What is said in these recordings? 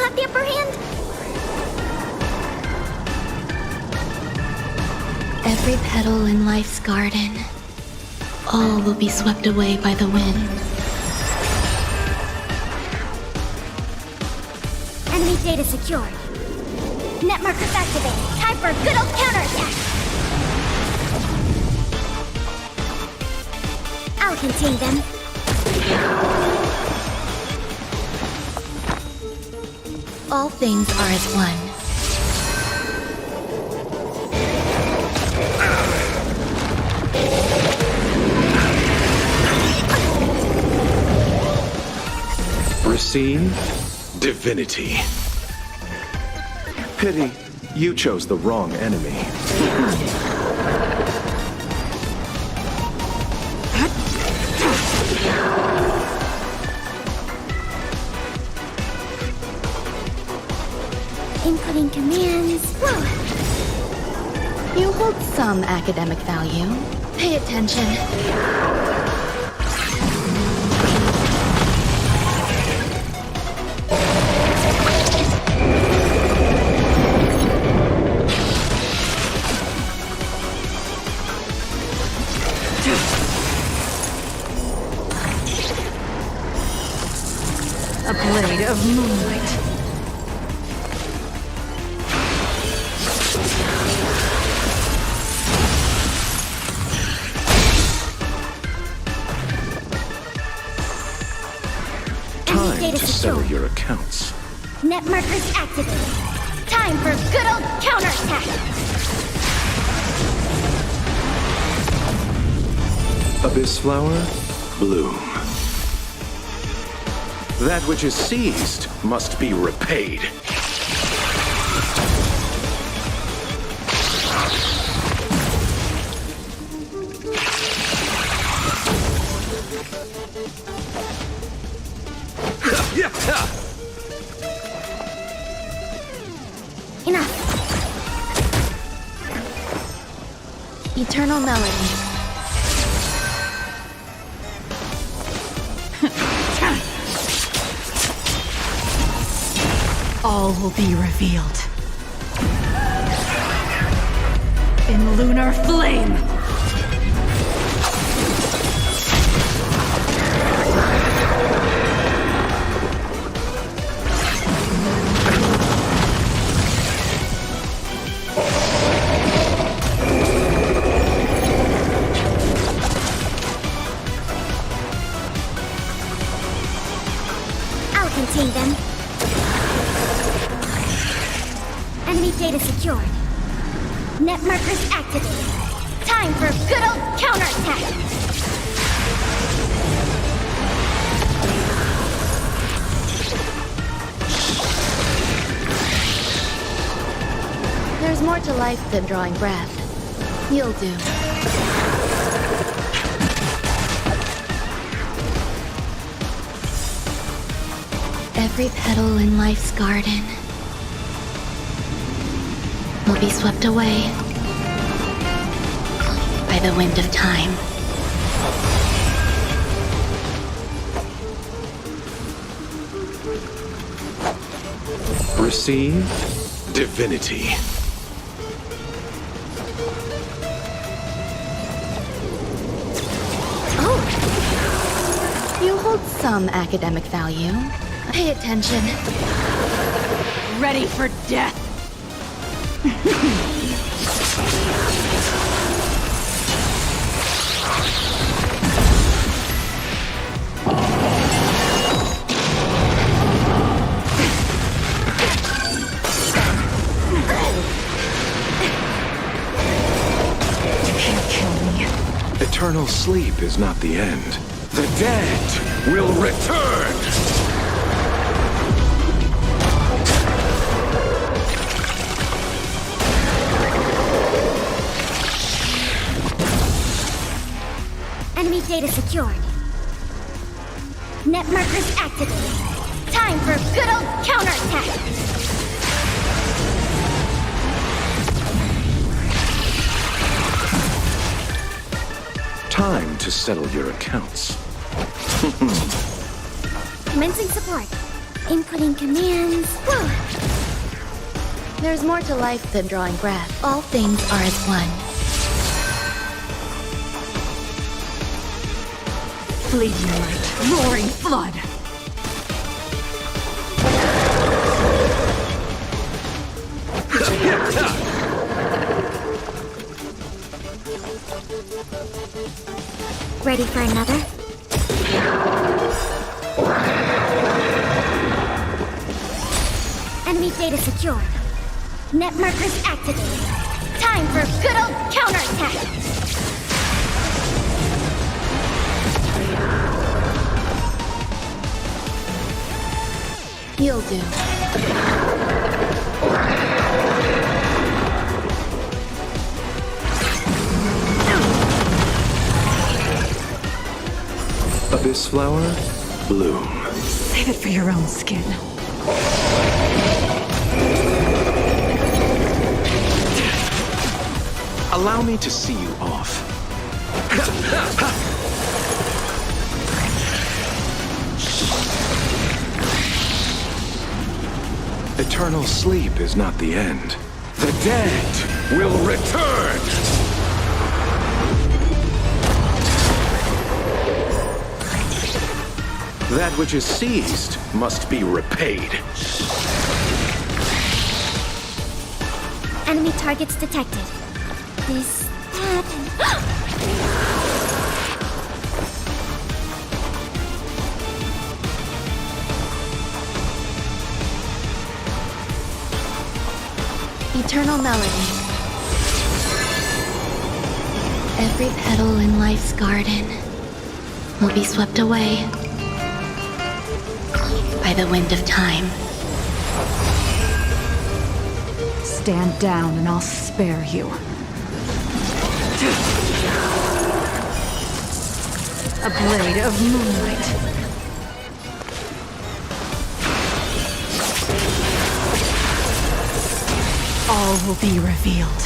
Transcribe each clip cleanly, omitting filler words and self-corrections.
got the upper hand? Every petal in life's garden, all will be swept away by the wind. Enemy data secured. Net markers activated. Time for a good old counterattack. I'll contain them. All things are as one. Receive divinity. Pity, you chose the wrong enemy. Inputting commands. Whoa. You hold some academic value. Pay attention. A blade of moonlight. Time to settle your accounts. Net markers activated. Time for a good old counterattack. Abyss flower, bloom. That which is seized must be repaid. Enough. Eternal melody. All will be revealed. In lunar flame! I'll contain them. Enemy data secured. Net markers activated. Time for a good old counterattack. There's more to life than drawing breath. You'll do. Every petal in life's garden will be swept away by the wind of time. Receive divinity. Oh! You hold some academic value. Pay attention. Ready for death! You can't kill me. Eternal sleep is not the end. The dead will return! Enemy data secured. Net markers activated. Time for a good old counterattack. Time to settle your accounts. Commencing support. Inputting commands. Whew. There's more to life than drawing breath. All things are as one. Fleeting light, roaring flood. Ready for another? Enemy data secured. Net markers activated. Time for a good old counterattack! You'll do. Abyss flower, bloom. Save it for your own skin. Allow me to see you off. Eternal sleep is not the end. The dead will return! That which is seized must be repaid. Enemy targets detected. This, that, Eternal melody. Every petal in life's garden will be swept away by the wind of time. Stand down and I'll spare you. A blade of moonlight. All will be revealed.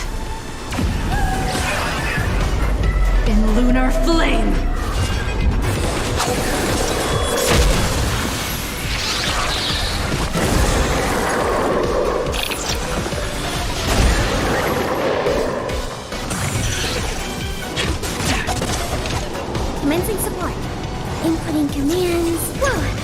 In lunar flame! commencing support. Inputting commands. Whew.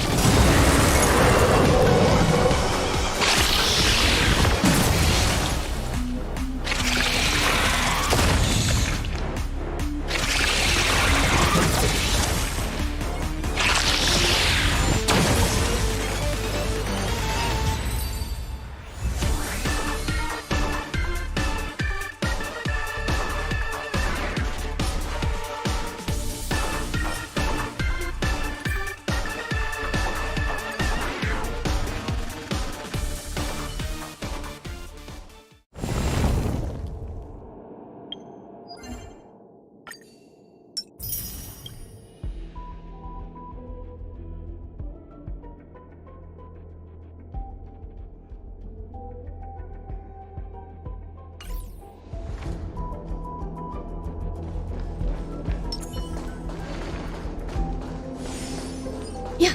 Yeah.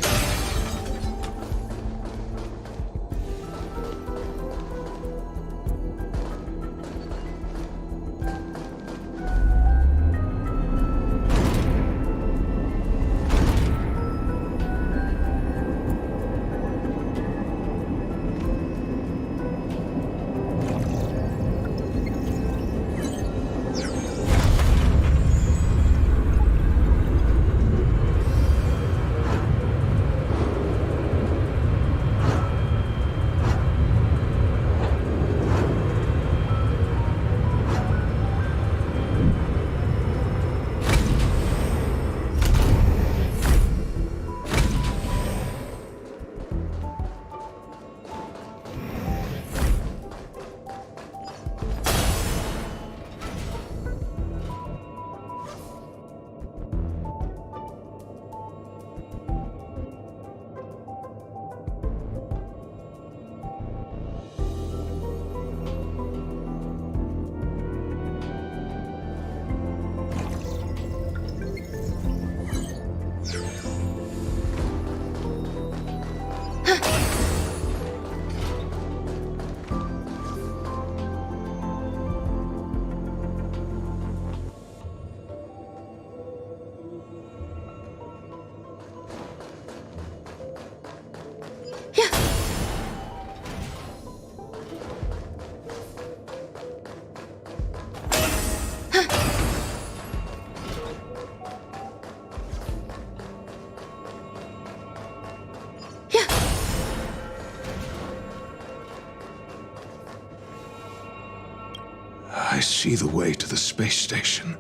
I see the way to the space station.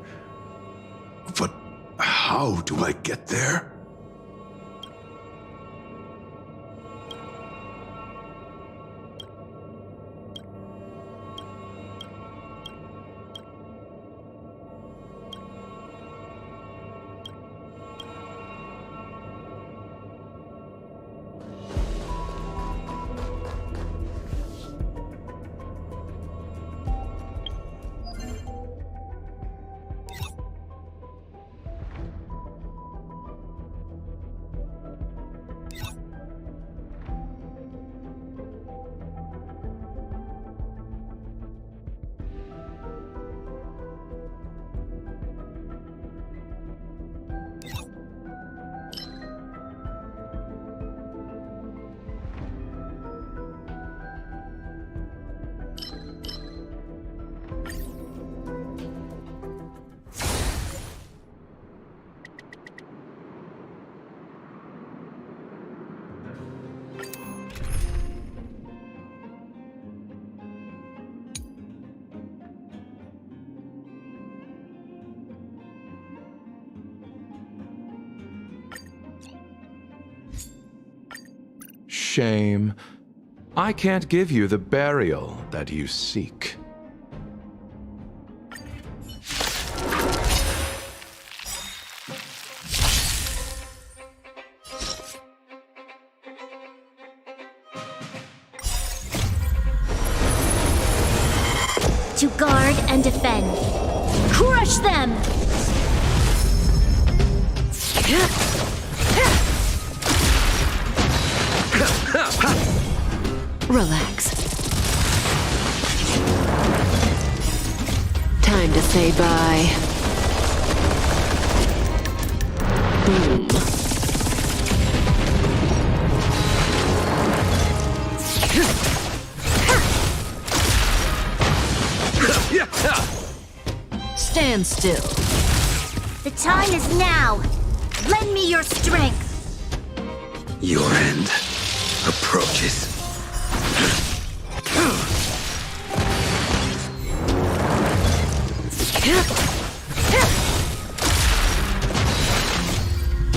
But how do I get there? Shame. I can't give you the burial that you seek. To guard and defend. Crush them! Relax. Time to say bye. Boom. Stand still. The time is now. Lend me your strength. Your end approaches.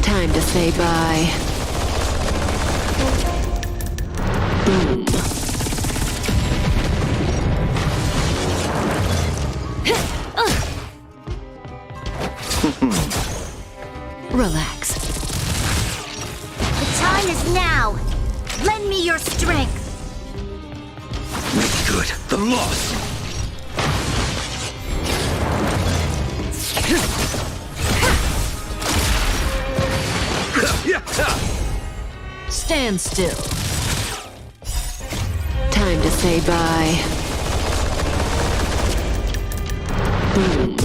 Time to say bye. Boom. Relax. The time is now. Lend me your strength. Make good the loss. Stand still. Time to say bye. Boom.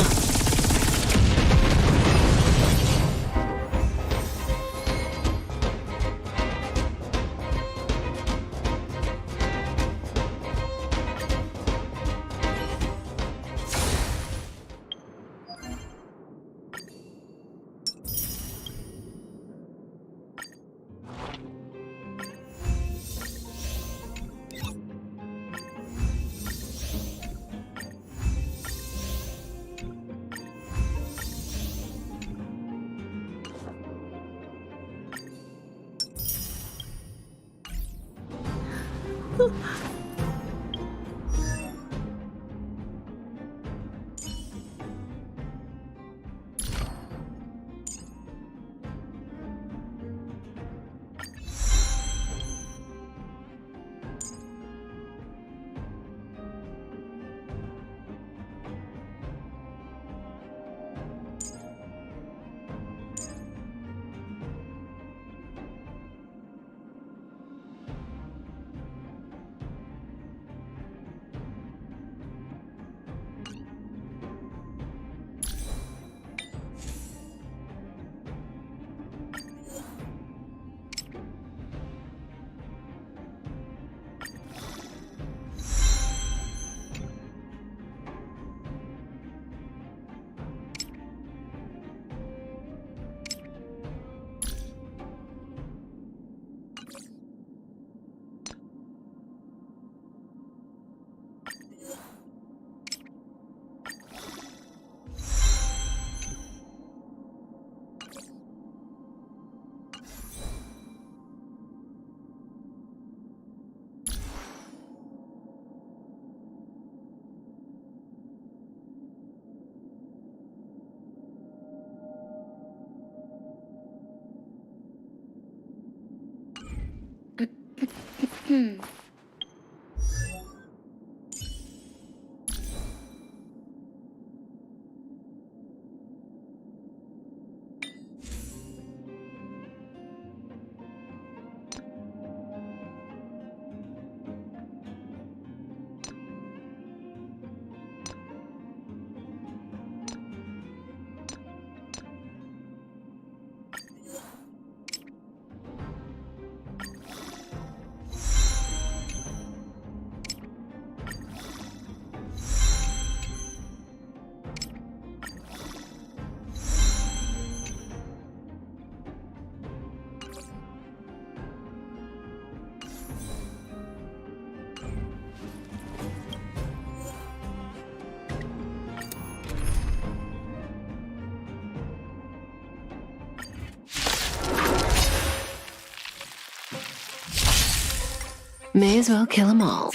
May as well kill them all.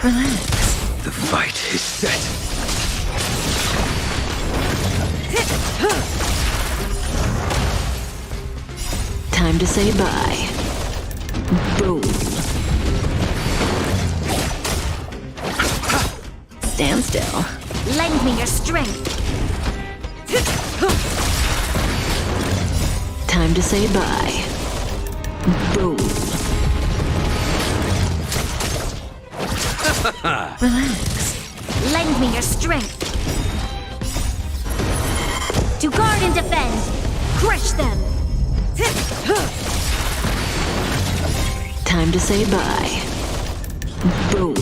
Relax. The fight is set. Time to say bye. Boom. Stand still. Lend me your strength. Time to say bye. Boom. Relax. Lend me your strength. To guard and defend. Crush them. Time to say bye. Boom.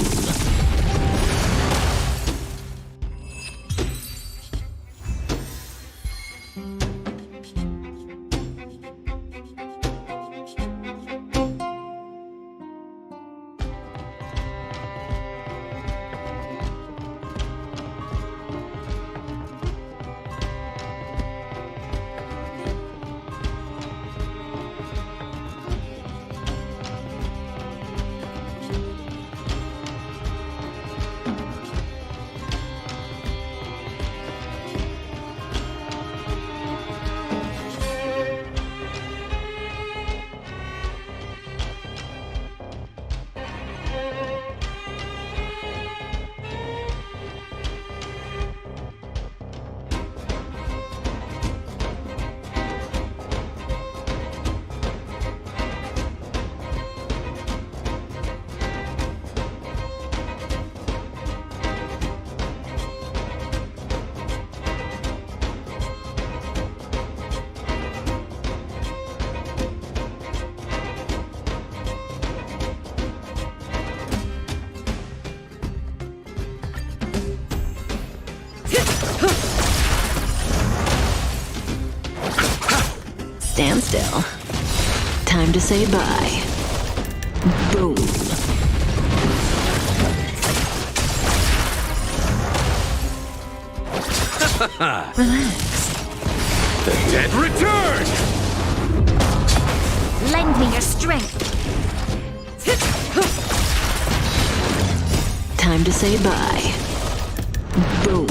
Stand still. Time to say bye. Boom. Relax. The dead return! Lend me your strength. Time to say bye. Boom.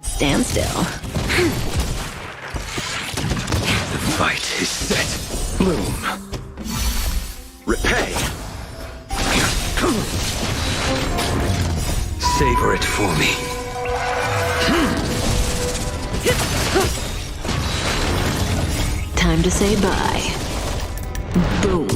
Stand still. The fight is set. Bloom. Repay. Savor it for me. Time to say bye. Boom.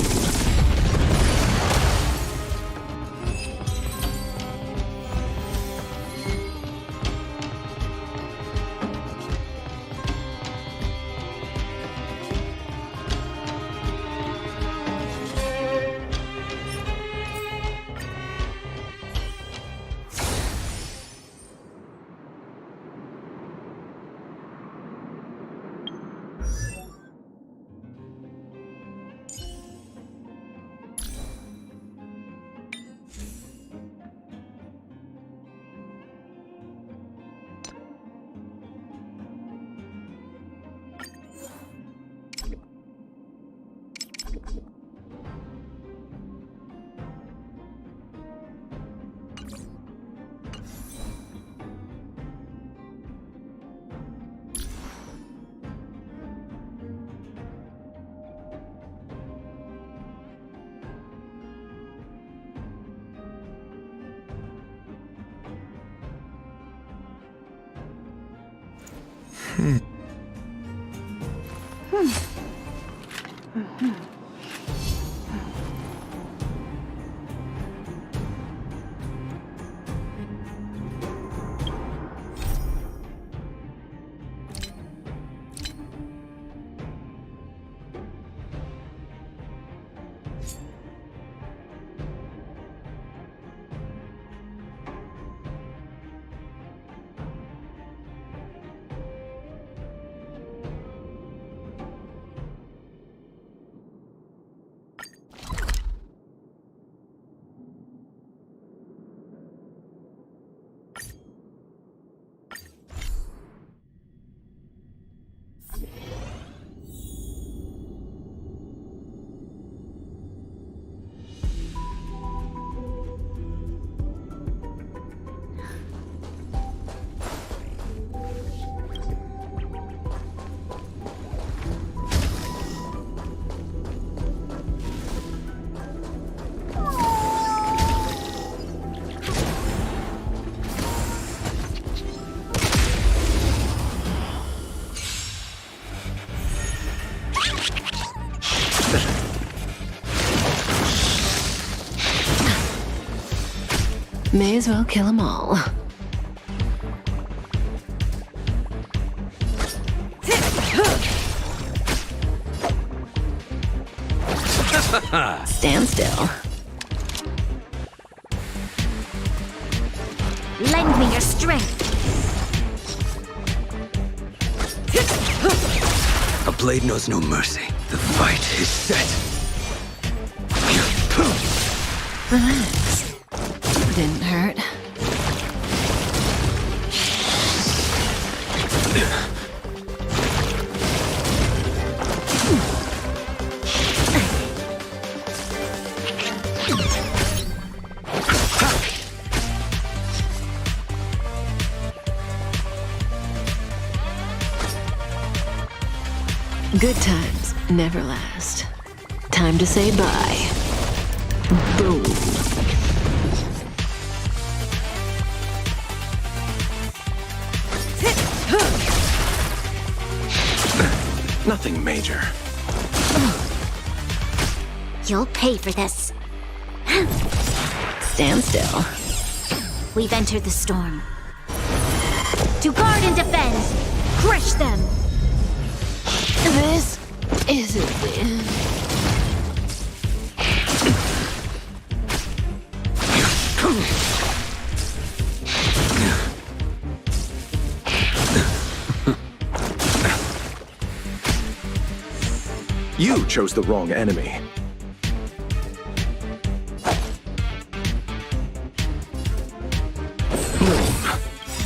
May as well kill them all. Stand still. Lend me your strength. A blade knows no mercy. The fight is set. Relax. Didn't hurt. Good times never last. Time to say bye. Boom. Nothing major. You'll pay for this. Stand still. We've entered the storm. To guard and defend! Crush them! This isn't the end. You chose the wrong enemy.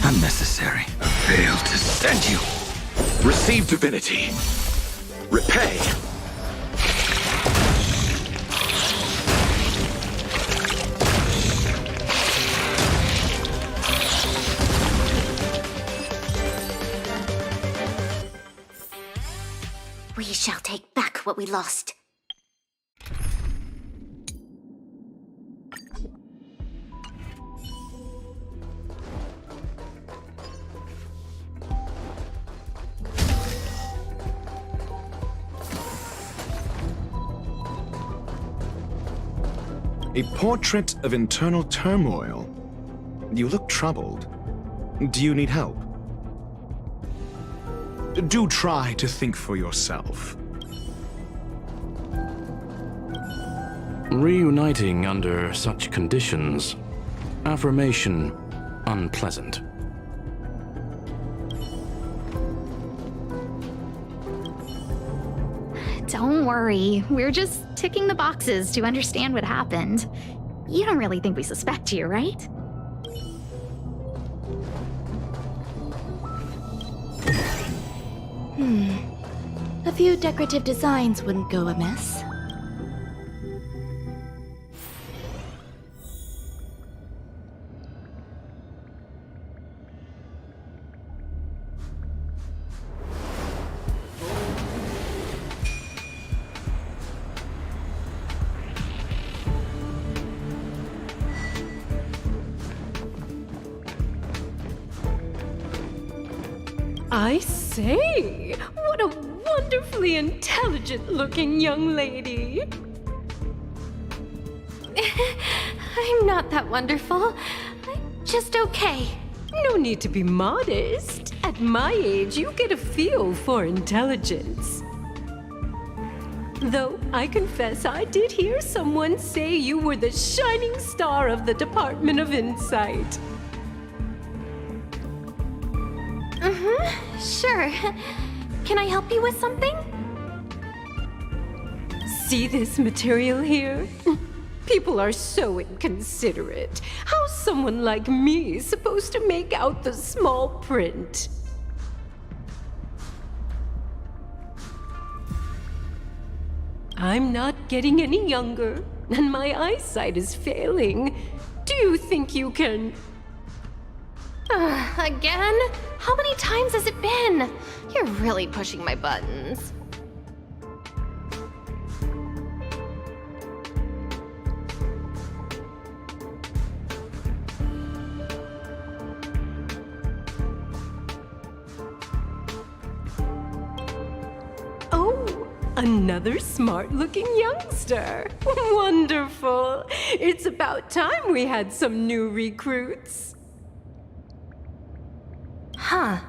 Unnecessary. I failed to send you. Receive divinity. Repay. We shall take back what we lost. A portrait of internal turmoil. You look troubled. Do you need help? Do try to think for yourself. Reuniting under such conditions. Affirmation unpleasant. Don't worry, we're just ticking the boxes to understand what happened. You don't really think we suspect you, right? A few decorative designs wouldn't go amiss. I say, what a wonderfully intelligent-looking young lady. I'm not that wonderful. I'm just okay. No need to be modest. At my age, you get a feel for intelligence. Though I confess I did hear someone say you were the shining star of the Department of Insight. Sure. Can I help you with something? See this material here? People are so inconsiderate. How's someone like me supposed to make out the small print? I'm not getting any younger, and my eyesight is failing. Do you think you can... Again? How many times has it been? You're really pushing my buttons. Oh, another smart-looking youngster. Wonderful. It's about time we had some new recruits. Huh.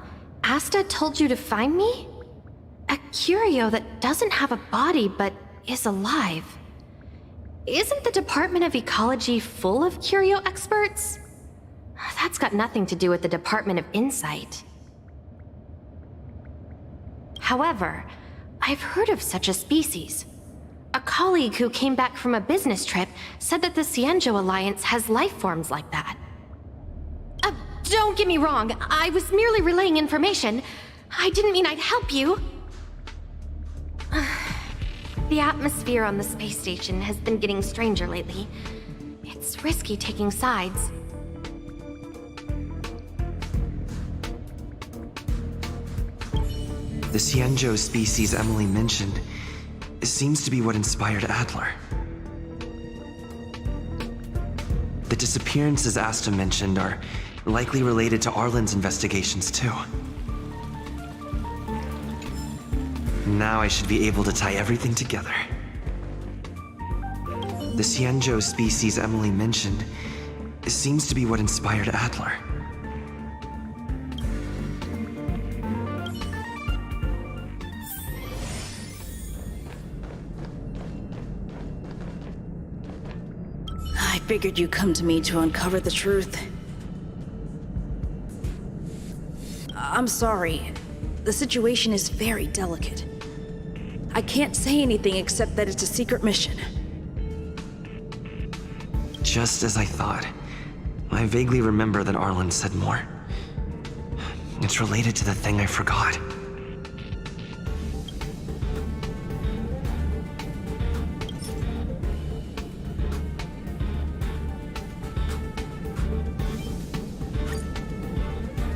Asta told you to find me? A curio that doesn't have a body but is alive. Isn't the Department of Ecology full of curio experts? That's got nothing to do with the Department of Insight. However, I've heard of such a species. A colleague who came back from a business trip said that the Cienjo Alliance has life forms like that. Don't get me wrong, I was merely relaying information. I didn't mean I'd help you. The atmosphere on the space station has been getting stranger lately. It's risky taking sides. The Cienjo species Emily mentioned seems to be what inspired Adler. The disappearances Asta mentioned are likely related to Arlen's investigations too. Now I should be able to tie everything together. The Cienjo species Emily mentioned seems to be what inspired Adler. I figured you'd come to me to uncover the truth. I'm sorry. The situation is very delicate. I can't say anything except that it's a secret mission. Just as I thought. I vaguely remember that Arlen said more. It's related to the thing I forgot.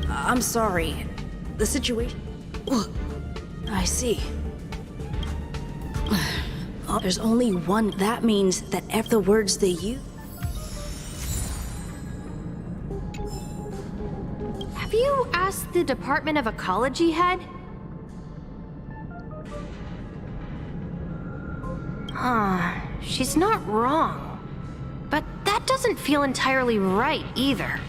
I'm sorry. The situation... I see. There's only one. That means that if the words they use... Have you asked the Department of Ecology head? She's not wrong. But that doesn't feel entirely right either.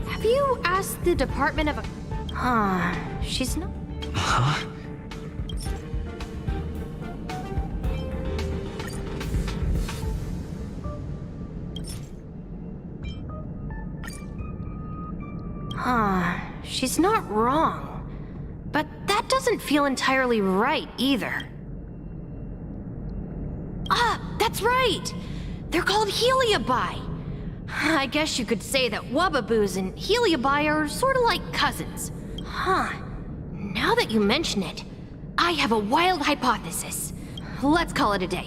Have you asked the Department of... she's not... She's not wrong. But that doesn't feel entirely right either. That's right! They're called Heliobi. I guess you could say that Wubbaboos and Heliobi are sort of like cousins. Now that you mention it, I have a wild hypothesis. Let's call it a day.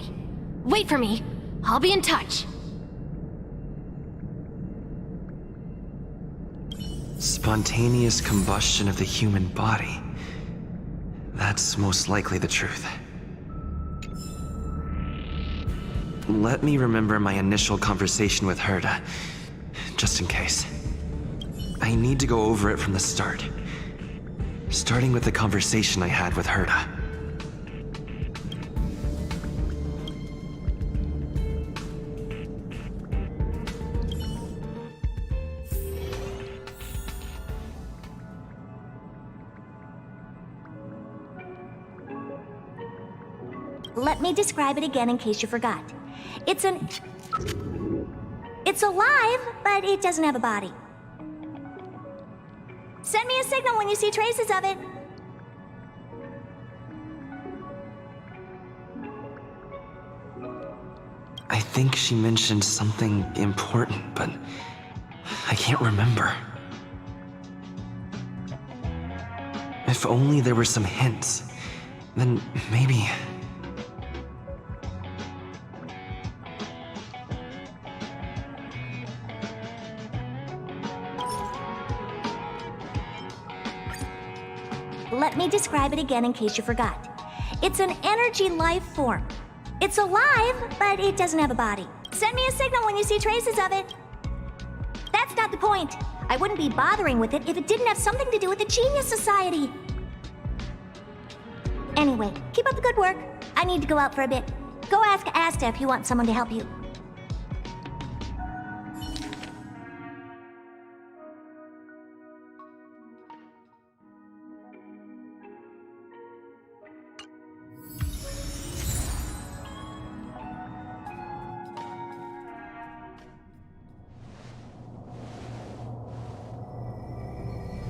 Wait for me. I'll be in touch. Spontaneous combustion of the human body. That's most likely the truth. let me remember my initial conversation with Herta, just in case. I need to go over it from the start, starting with the conversation I had with Herta. Let me describe it again in case you forgot. It's alive, but it doesn't have a body. Send me a signal when you see traces of it. I think she mentioned something important, but I can't remember. If only there were some hints, then maybe... Let me describe it again in case you forgot. It's an energy life form. It's alive, but it doesn't have a body. Send me a signal when you see traces of it. That's not the point. I wouldn't be bothering with it if it didn't have something to do with the Genius Society. Anyway, keep up the good work. I need to go out for a bit. Go ask Asta if you want someone to help you.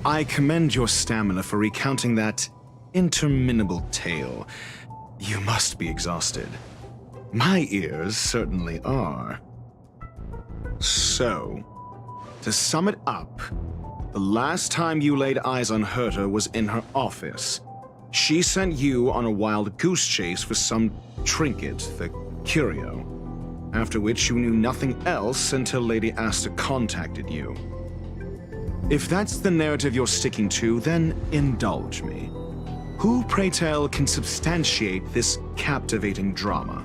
I commend your stamina for recounting that interminable tale. You must be exhausted. My ears certainly are. So, to sum it up, the last time you laid eyes on Herta was in her office. She sent you on a wild goose chase for some trinket, the curio, after which you knew nothing else until Lady Asta contacted you. If that's the narrative you're sticking to, then indulge me. Who, pray tell, can substantiate this captivating drama?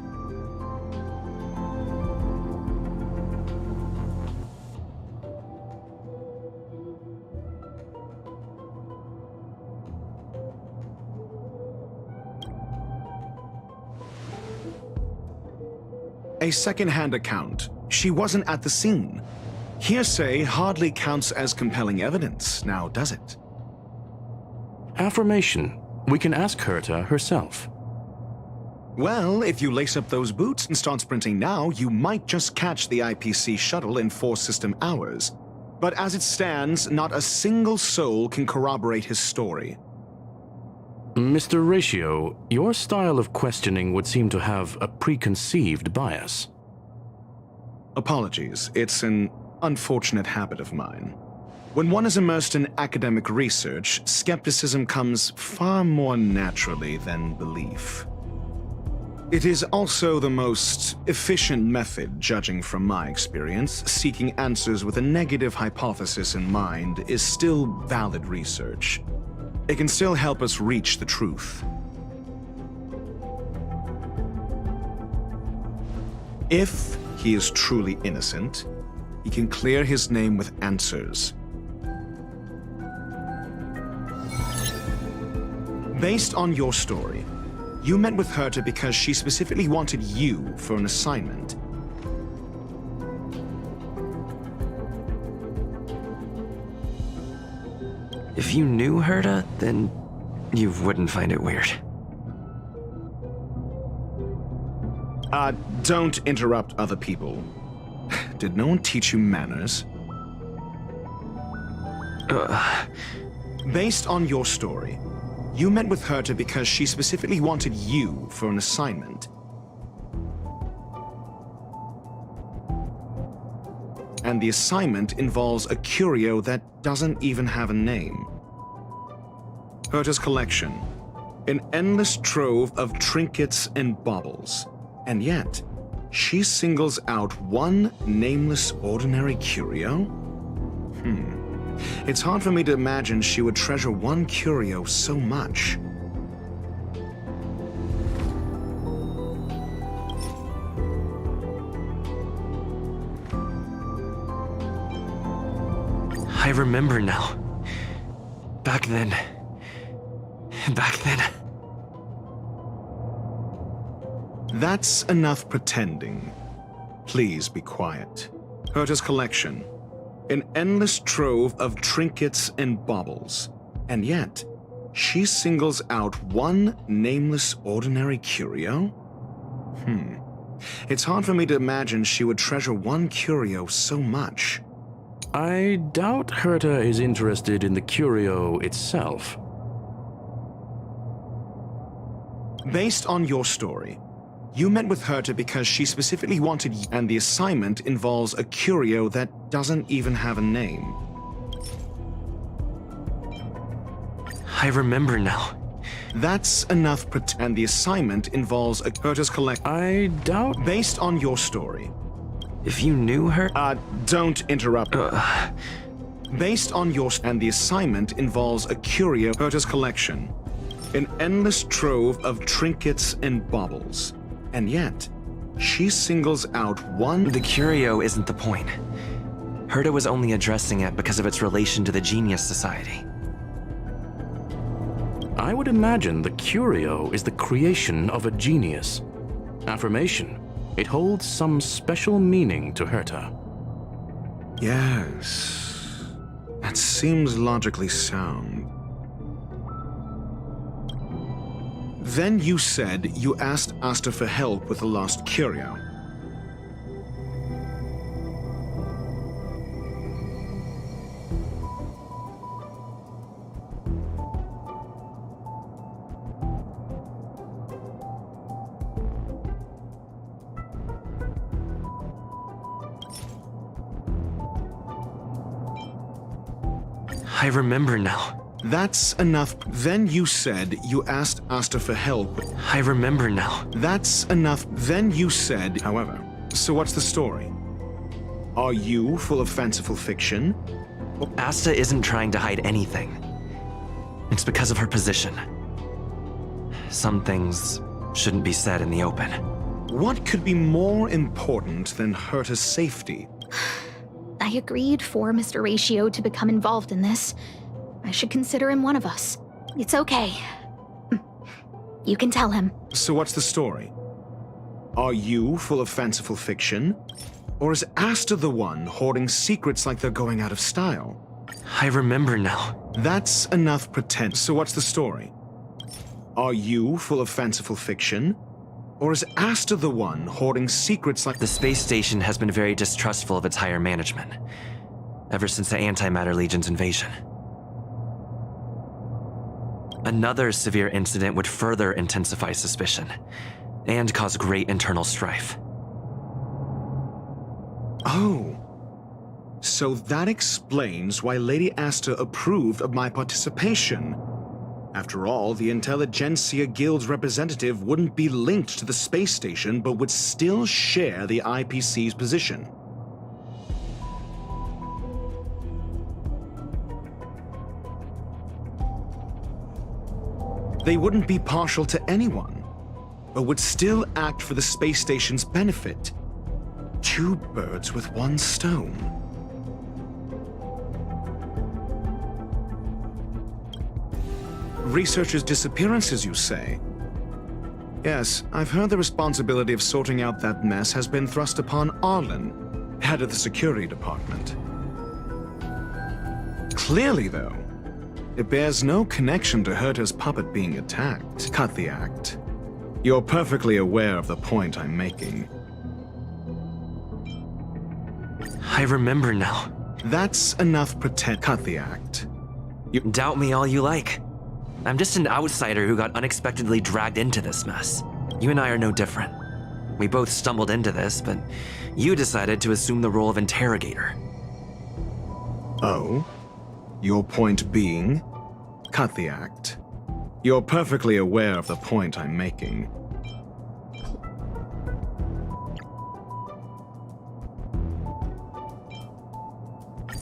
A second-hand account. She wasn't at the scene. Hearsay hardly counts as compelling evidence, now does it? Affirmation. We can ask Herta herself. Well, if you lace up those boots and start sprinting now, you might just catch the IPC shuttle in 4 system hours. But as it stands, not a single soul can corroborate his story. Mr. Ratio, your style of questioning would seem to have a preconceived bias. Apologies, it's an unfortunate habit of mine. When one is immersed in academic research, skepticism comes far more naturally than belief. It is also the most efficient method, judging from my experience. Seeking answers with a negative hypothesis in mind is still valid research. It can still help us reach the truth. If he is truly innocent, he can clear his name with answers. Based on your story, you met with Herta because she specifically wanted you for an assignment. If you knew Herta, then you wouldn't find it weird. Don't interrupt other people. Did no one teach you manners? Based on your story, you met with Herta because she specifically wanted you for an assignment. And the assignment involves a curio that doesn't even have a name. Herta's collection, an endless trove of trinkets and baubles. And yet, she singles out one nameless ordinary curio? It's hard for me to imagine she would treasure one curio so much. I remember now. Back then. That's enough pretending. Please be quiet. Herta's collection. An endless trove of trinkets and baubles. And yet, she singles out one nameless ordinary curio? It's hard for me to imagine she would treasure one curio so much. I doubt Herta is interested in the curio itself. Based on your story, you met with Herta because she specifically wanted you, and the assignment involves a curio that doesn't even have a name. I remember now. That's enough and the assignment involves a Herta's collection. I doubt... Based on your story. If you knew her... Don't interrupt. Based on your... And the assignment involves a curio Herta's collection. An endless trove of trinkets and baubles. And yet, she singles out one... The curio isn't the point. Herta was only addressing it because of its relation to the Genius Society. I would imagine the curio is the creation of a genius. Affirmation. It holds some special meaning to Herta. Yes. That seems logically sound. Then you said you asked Asta for help with the lost curio. I remember now. That's enough. Then you said you asked Asta for help. I remember now. That's enough. Then you said, however. So what's the story? Are you full of fanciful fiction? Asta isn't trying to hide anything. It's because of her position. Some things shouldn't be said in the open. What could be more important than Herta's safety? I agreed for Mr. Ratio to become involved in this. I should consider him one of us. It's okay. You can tell him. So what's the story? Are you full of fanciful fiction? Or is Asta the one hoarding secrets like they're going out of style? I remember now. That's enough pretense. So what's the story? Are you full of fanciful fiction? Or is Asta the one hoarding secrets like... The space station has been very distrustful of its higher management, ever since the Antimatter Legion's invasion. Another severe incident would further intensify suspicion, and cause great internal strife. Oh. So that explains why Lady Asta approved of my participation. After all, the Intelligentsia Guild's representative wouldn't be linked to the space station, but would still share the IPC's position. They wouldn't be partial to anyone, but would still act for the space station's benefit. Two birds with one stone. Researchers' disappearances, you say? Yes, I've heard the responsibility of sorting out that mess has been thrust upon Arlen, head of the security department. Clearly, though, it bears no connection to Herta's puppet being attacked. Cut the act. You're perfectly aware of the point I'm making. I remember now. That's enough pretend. Cut the act. You doubt me all you like. I'm just an outsider who got unexpectedly dragged into this mess. You and I are no different. We both stumbled into this, but you decided to assume the role of interrogator. Oh? Your point being? Cut the act. You're perfectly aware of the point I'm making.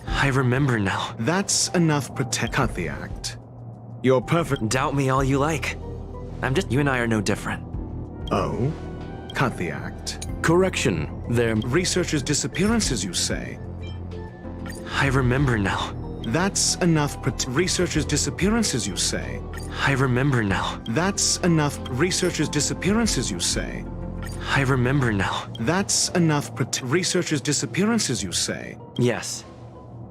I remember now. That's enough pretend. Cut the act. You're perfect. Doubt me all you like. You and I are no different. Oh? Cut the act. Correction. They're... Researchers' disappearances, you say? I remember now. That's enough. Researchers' disappearances, you say? I remember now. That's enough. Researchers' disappearances, you say? I remember now. That's enough. Researchers' disappearances, you say? Yes.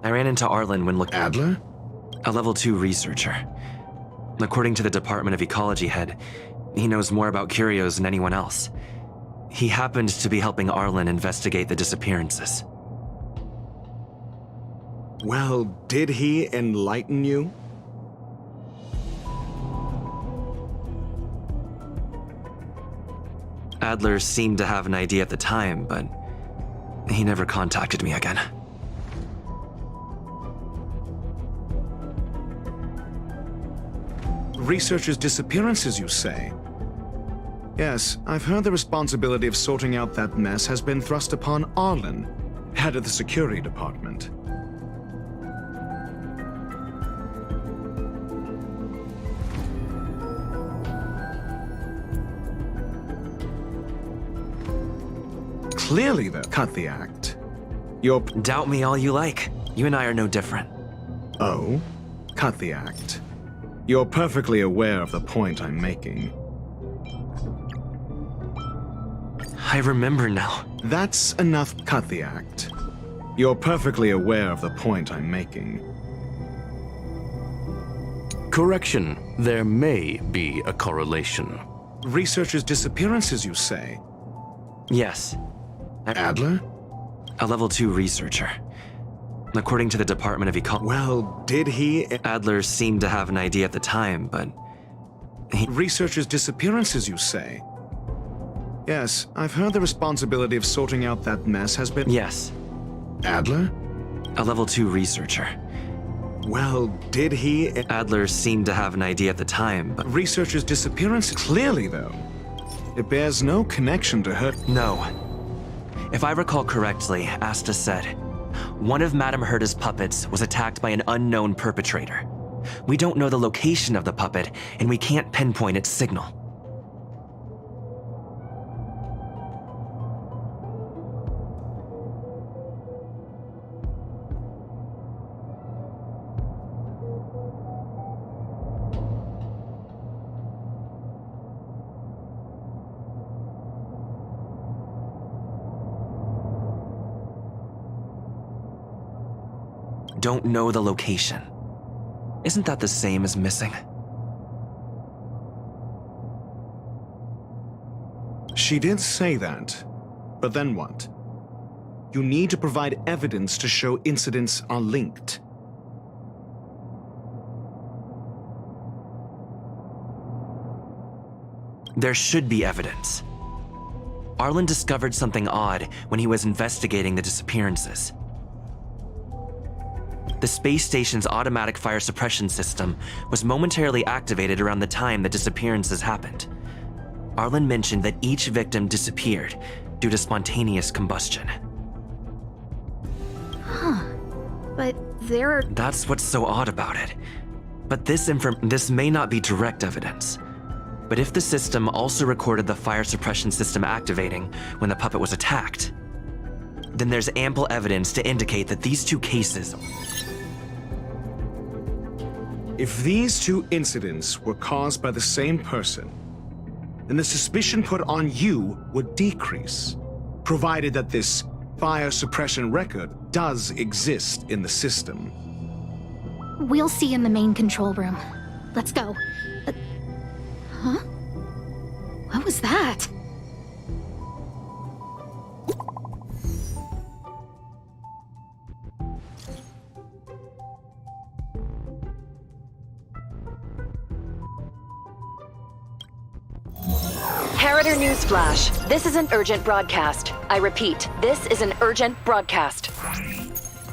I ran into Arlen when looking. Adler? A level 2 researcher. According to the Department of Ecology head, he knows more about curios than anyone else. He happened to be helping Arlen investigate the disappearances. Well, did he enlighten you? Adler seemed to have an idea at the time, but he never contacted me again. Researchers' disappearances, you say? Yes, I've heard the responsibility of sorting out that mess has been thrust upon Arlen, head of the security department. Clearly, though, cut the act. Doubt me all you like. You and I are no different. Oh? Cut the act. You're perfectly aware of the point I'm making. I remember now. That's enough. Cut the act. You're perfectly aware of the point I'm making. Correction. There may be a correlation. Researchers' disappearances, you say? Yes. Adler? A level 2 researcher. According to the Department of Ecology. Well, did he? Adler seemed to have an idea at the time, but Researchers' disappearances, you say? Yes, I've heard the responsibility of sorting out that mess has been. Yes. Adler? A level 2 researcher. Well, did he? Adler seemed to have an idea at the time, but Researchers' disappearance? Clearly, though. It bears no connection to her. No. If I recall correctly, Asta said, one of Madame Herta's puppets was attacked by an unknown perpetrator. We don't know the location of the puppet, and we can't pinpoint its signal. Don't know the location. Isn't that the same as missing? She did say that. But then what? You need to provide evidence to show incidents are linked. There should be evidence. Arlen discovered something odd when he was investigating the disappearances. The space station's automatic fire suppression system was momentarily activated around the time the disappearances happened. Arlen mentioned that each victim disappeared due to spontaneous combustion. Huh. But there are... That's what's so odd about it. But this may not be direct evidence. But if the system also recorded the fire suppression system activating when the puppet was attacked, then there's ample evidence to indicate that these two cases... If these two incidents were caused by the same person, then the suspicion put on you would decrease, provided that this fire suppression record does exist in the system. We'll see in the main control room. Let's go. Huh? What was that? Harrider Newsflash. This is an urgent broadcast. I repeat, this is an urgent broadcast.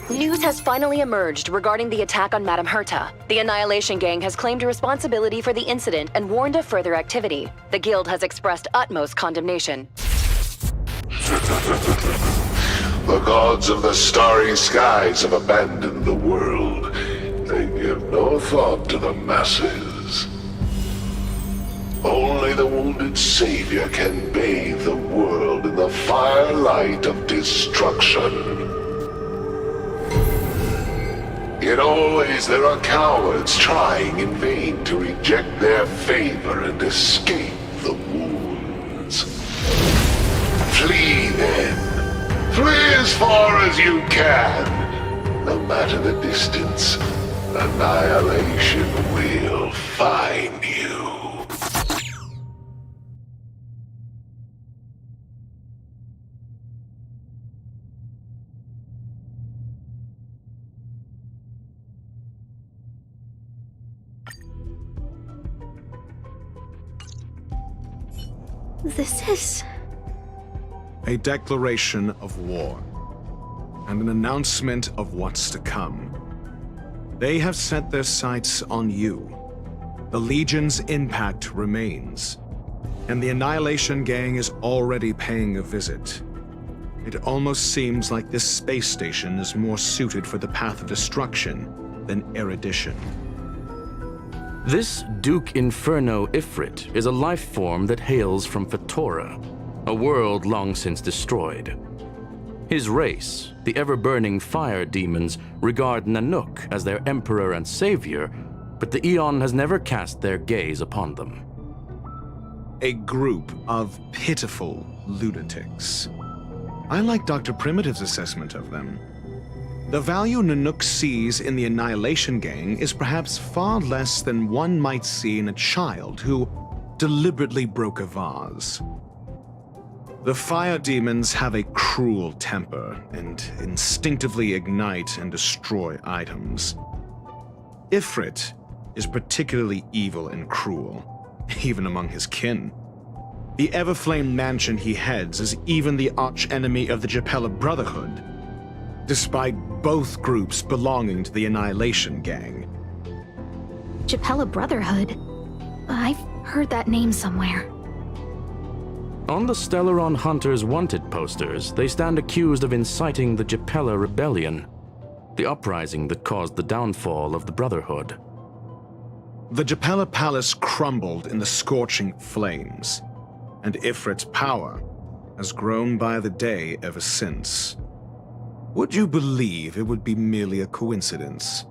News has finally emerged regarding the attack on Madame Herta. The Annihilation Gang has claimed responsibility for the incident and warned of further activity. The Guild has expressed utmost condemnation. The gods of the starry skies have abandoned the world. They give no thought to the masses. Only the wounded savior can bathe the world in the firelight of destruction. Yet always there are cowards trying in vain to reject their favor and escape the wounds. Flee then. Flee as far as you can. No matter the distance, annihilation will find you. This is... a declaration of war, and an announcement of what's to come. They have set their sights on you. The Legion's impact remains, and the Annihilation Gang is already paying a visit. It almost seems like this space station is more suited for the path of destruction than erudition. This Duke Inferno Ifrit is a life form that hails from Fatora, a world long since destroyed. His race, the ever-burning fire demons, regard Nanook as their emperor and savior, but the Eon has never cast their gaze upon them. A group of pitiful lunatics. I like Dr. Primitive's assessment of them. The value Nanook sees in the Annihilation Gang is perhaps far less than one might see in a child who deliberately broke a vase. The fire demons have a cruel temper and instinctively ignite and destroy items. Ifrit is particularly evil and cruel, even among his kin. The Everflame mansion he heads is even the arch-enemy of the Japella Brotherhood, despite both groups belonging to the Annihilation Gang. Japella Brotherhood? I've heard that name somewhere. On the Stellaron Hunters wanted posters, they stand accused of inciting the Japella Rebellion, the uprising that caused the downfall of the Brotherhood. The Japella Palace crumbled in the scorching flames, and Ifrit's power has grown by the day ever since. Would you believe it would be merely a coincidence?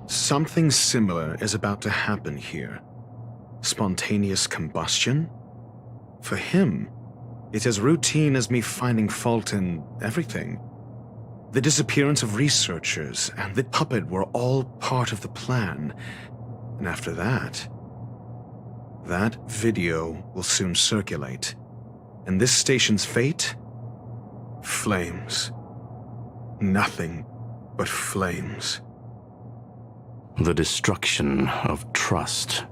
Something similar is about to happen here. Spontaneous combustion? For him, it's as routine as me finding fault in everything. The disappearance of researchers and the puppet were all part of the plan. And after that video will soon circulate. And this station's fate? Flames. Nothing but flames. The destruction of trust.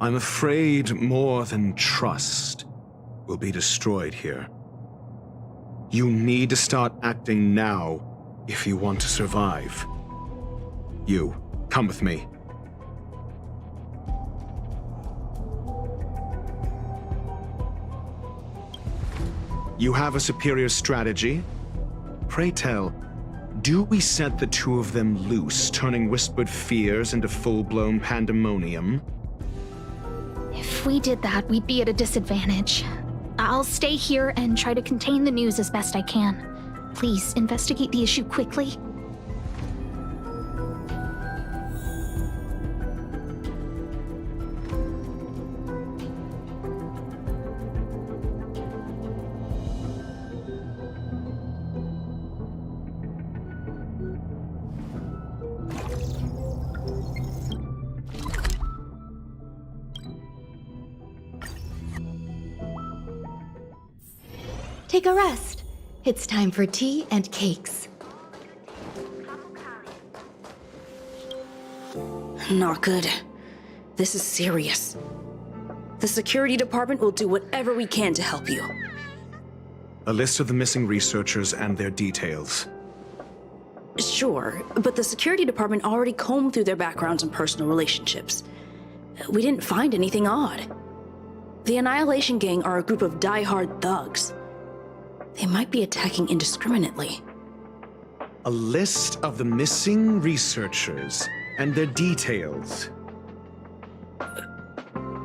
I'm afraid more than trust will be destroyed here. You need to start acting now if you want to survive. You, come with me. You have a superior strategy? Pray tell, do we set the two of them loose, turning whispered fears into full-blown pandemonium? If we did that, we'd be at a disadvantage. I'll stay here and try to contain the news as best I can. Please, investigate the issue quickly. Take a rest. It's time for tea and cakes. Not good. This is serious. The security department will do whatever we can to help you. A list of the missing researchers and their details. Sure, but the security department already combed through their backgrounds and personal relationships. We didn't find anything odd. The Annihilation Gang are a group of die-hard thugs. They might be attacking indiscriminately. A list of the missing researchers and their details.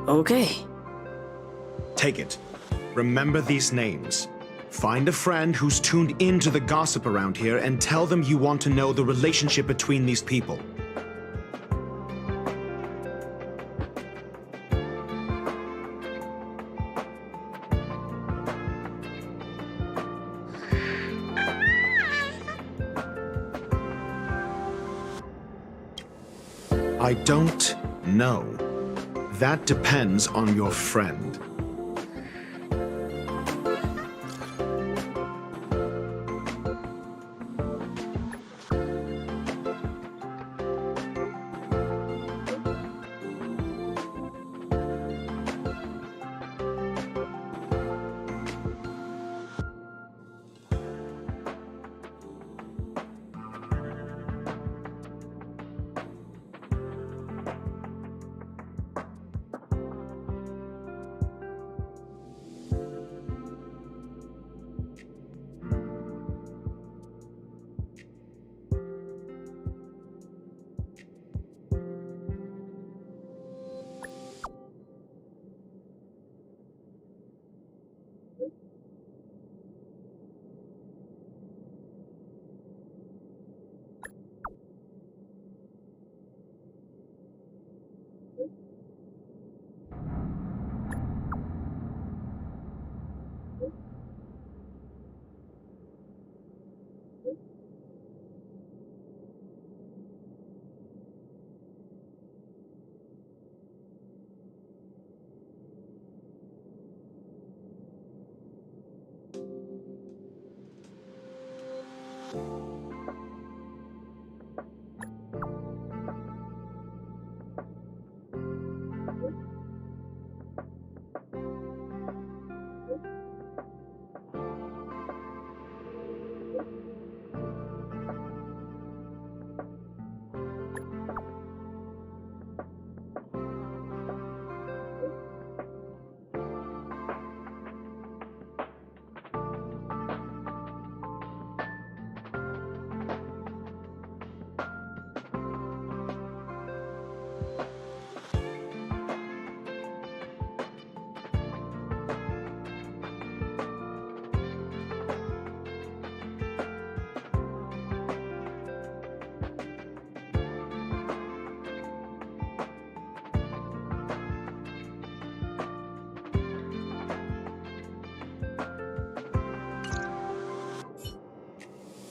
Okay. Take it. Remember these names. Find a friend who's tuned into the gossip around here and tell them you want to know the relationship between these people. I don't know. That depends on your friend.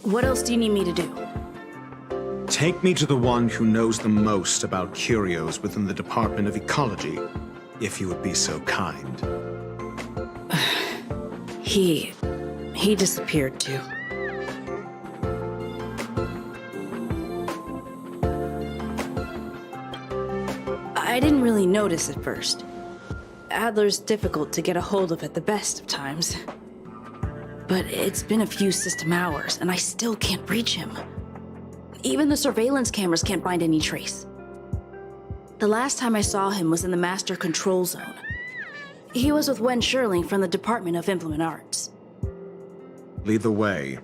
What else do you need me to do? Take me to the one who knows the most about curios within the Department of Ecology, if you would be so kind. He disappeared too. I didn't really notice at first. Adler's difficult to get a hold of at the best of times. But it's been a few system hours, and I still can't reach him. Even the surveillance cameras can't find any trace. The last time I saw him was in the Master Control Zone. He was with Wen Sherling from the Department of Implement Arts. Lead the way.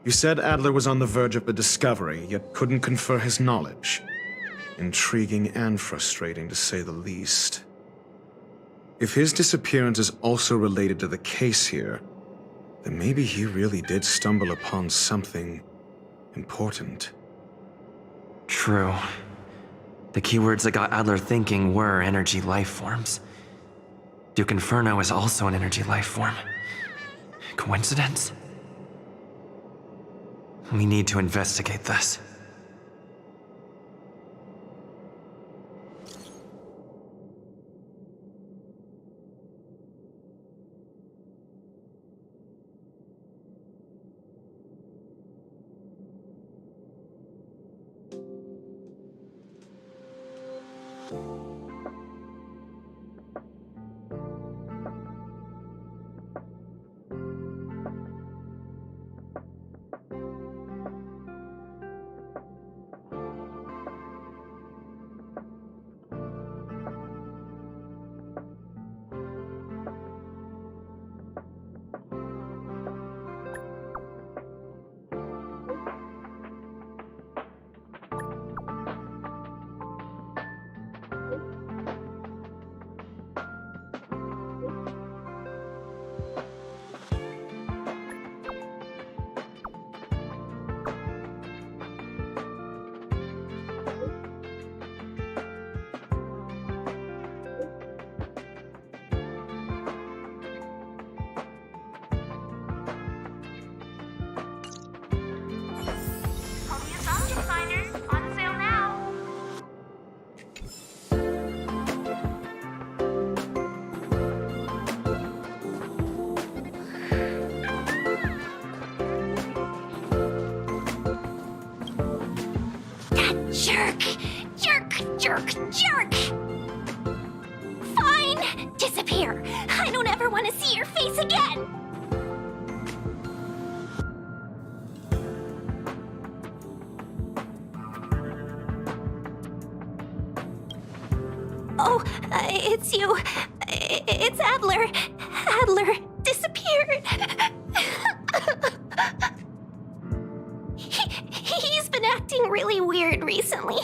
You said Adler was on the verge of a discovery, yet couldn't confer his knowledge. Intriguing and frustrating, to say the least. If his disappearance is also related to the case here, then maybe he really did stumble upon something important. True. The keywords that got Adler thinking were energy life forms. Duke Inferno is also an energy life form. Coincidence? We need to investigate this. Jerk! Jerk! Jerk! Jerk! Fine! Disappear! I don't ever want to see your face again! Oh, it's you. It's Adler. Adler disappeared. He's been acting really weird recently.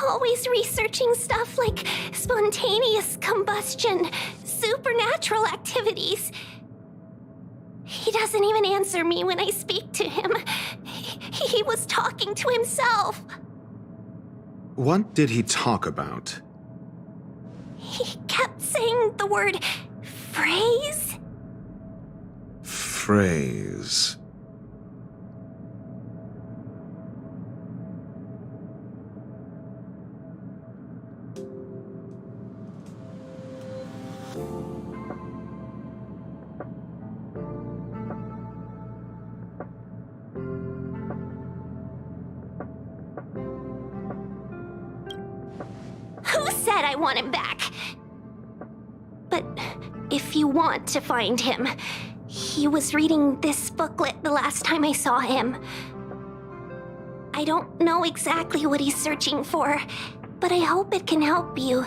Always researching stuff like spontaneous combustion, supernatural activities. He doesn't even answer me when I speak to him. He was talking to himself. What did he talk about? He kept saying the word phrase. Phrase. Who said I want him back? But if you want to find him, he was reading this booklet the last time I saw him. I don't know exactly what he's searching for, but I hope it can help you.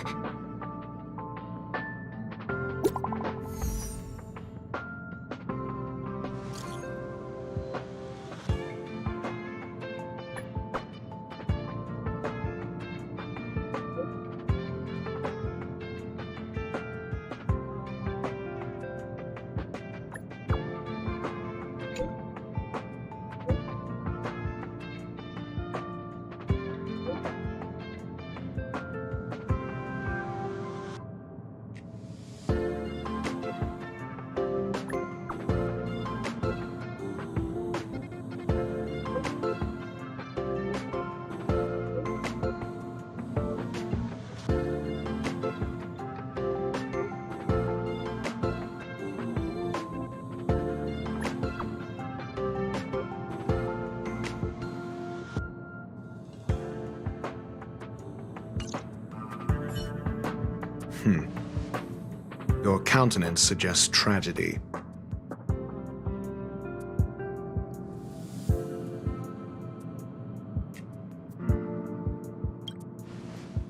Your countenance suggests tragedy.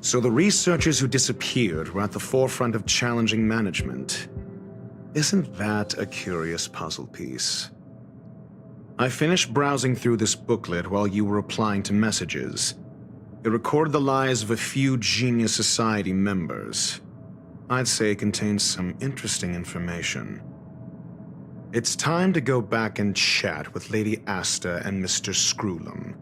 So the researchers who disappeared were at the forefront of challenging management. Isn't that a curious puzzle piece? I finished browsing through this booklet while you were replying to messages. It recorded the lives of a few Genius Society members. I'd say it contains some interesting information. It's time to go back and chat with Lady Asta and Mr. Screwlum.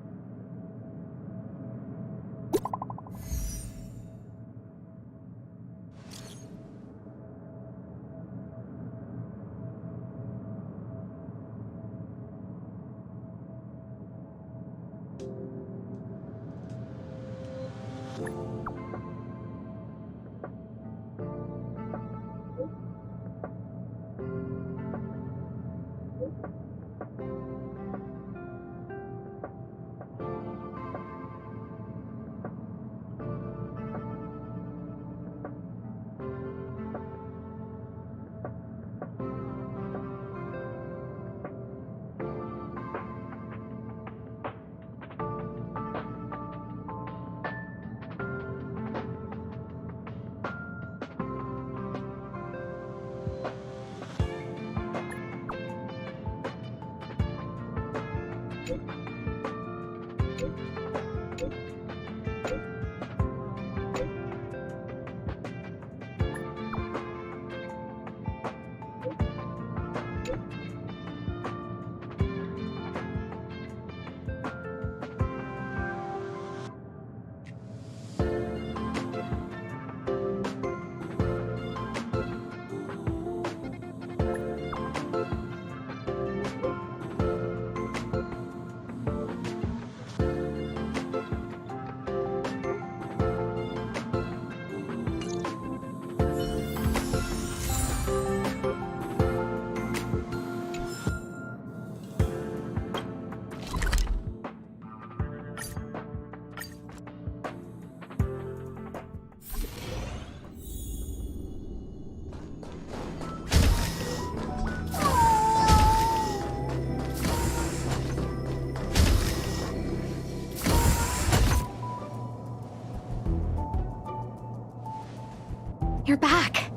You're back.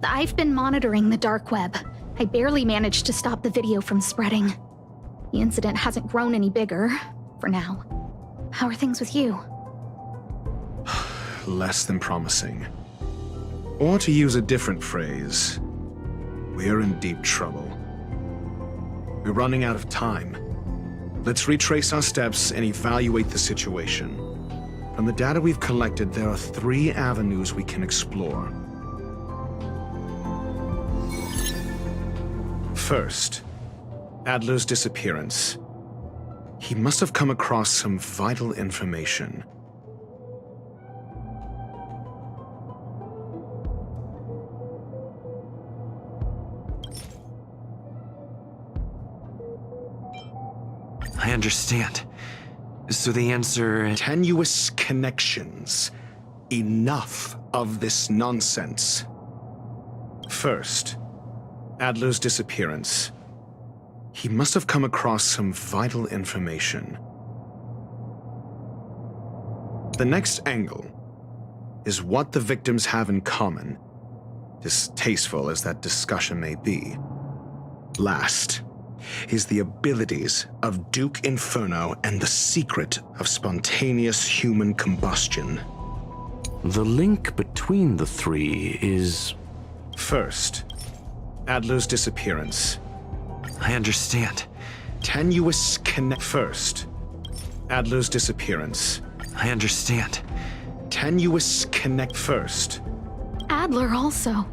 I've been monitoring the dark web. I barely managed to stop the video from spreading. The incident hasn't grown any bigger, for now. How are things with you? Less than promising. Or to use a different phrase, we're in deep trouble. We're running out of time. Let's retrace our steps and evaluate the situation. From the data we've collected, there are 3 avenues we can explore. First, Adler's disappearance. He must have come across some vital information. I understand. So the answer... Tenuous connections. Enough of this nonsense. First, Adler's disappearance. He must have come across some vital information. The next angle is what the victims have in common, distasteful as that discussion may be. Last is the abilities of Duke Inferno and the secret of spontaneous human combustion. The link between the 3 is... First, Adler's disappearance. I understand. Tenuous connect. First, Adler's disappearance. I understand. Tenuous connect. First. Adler also.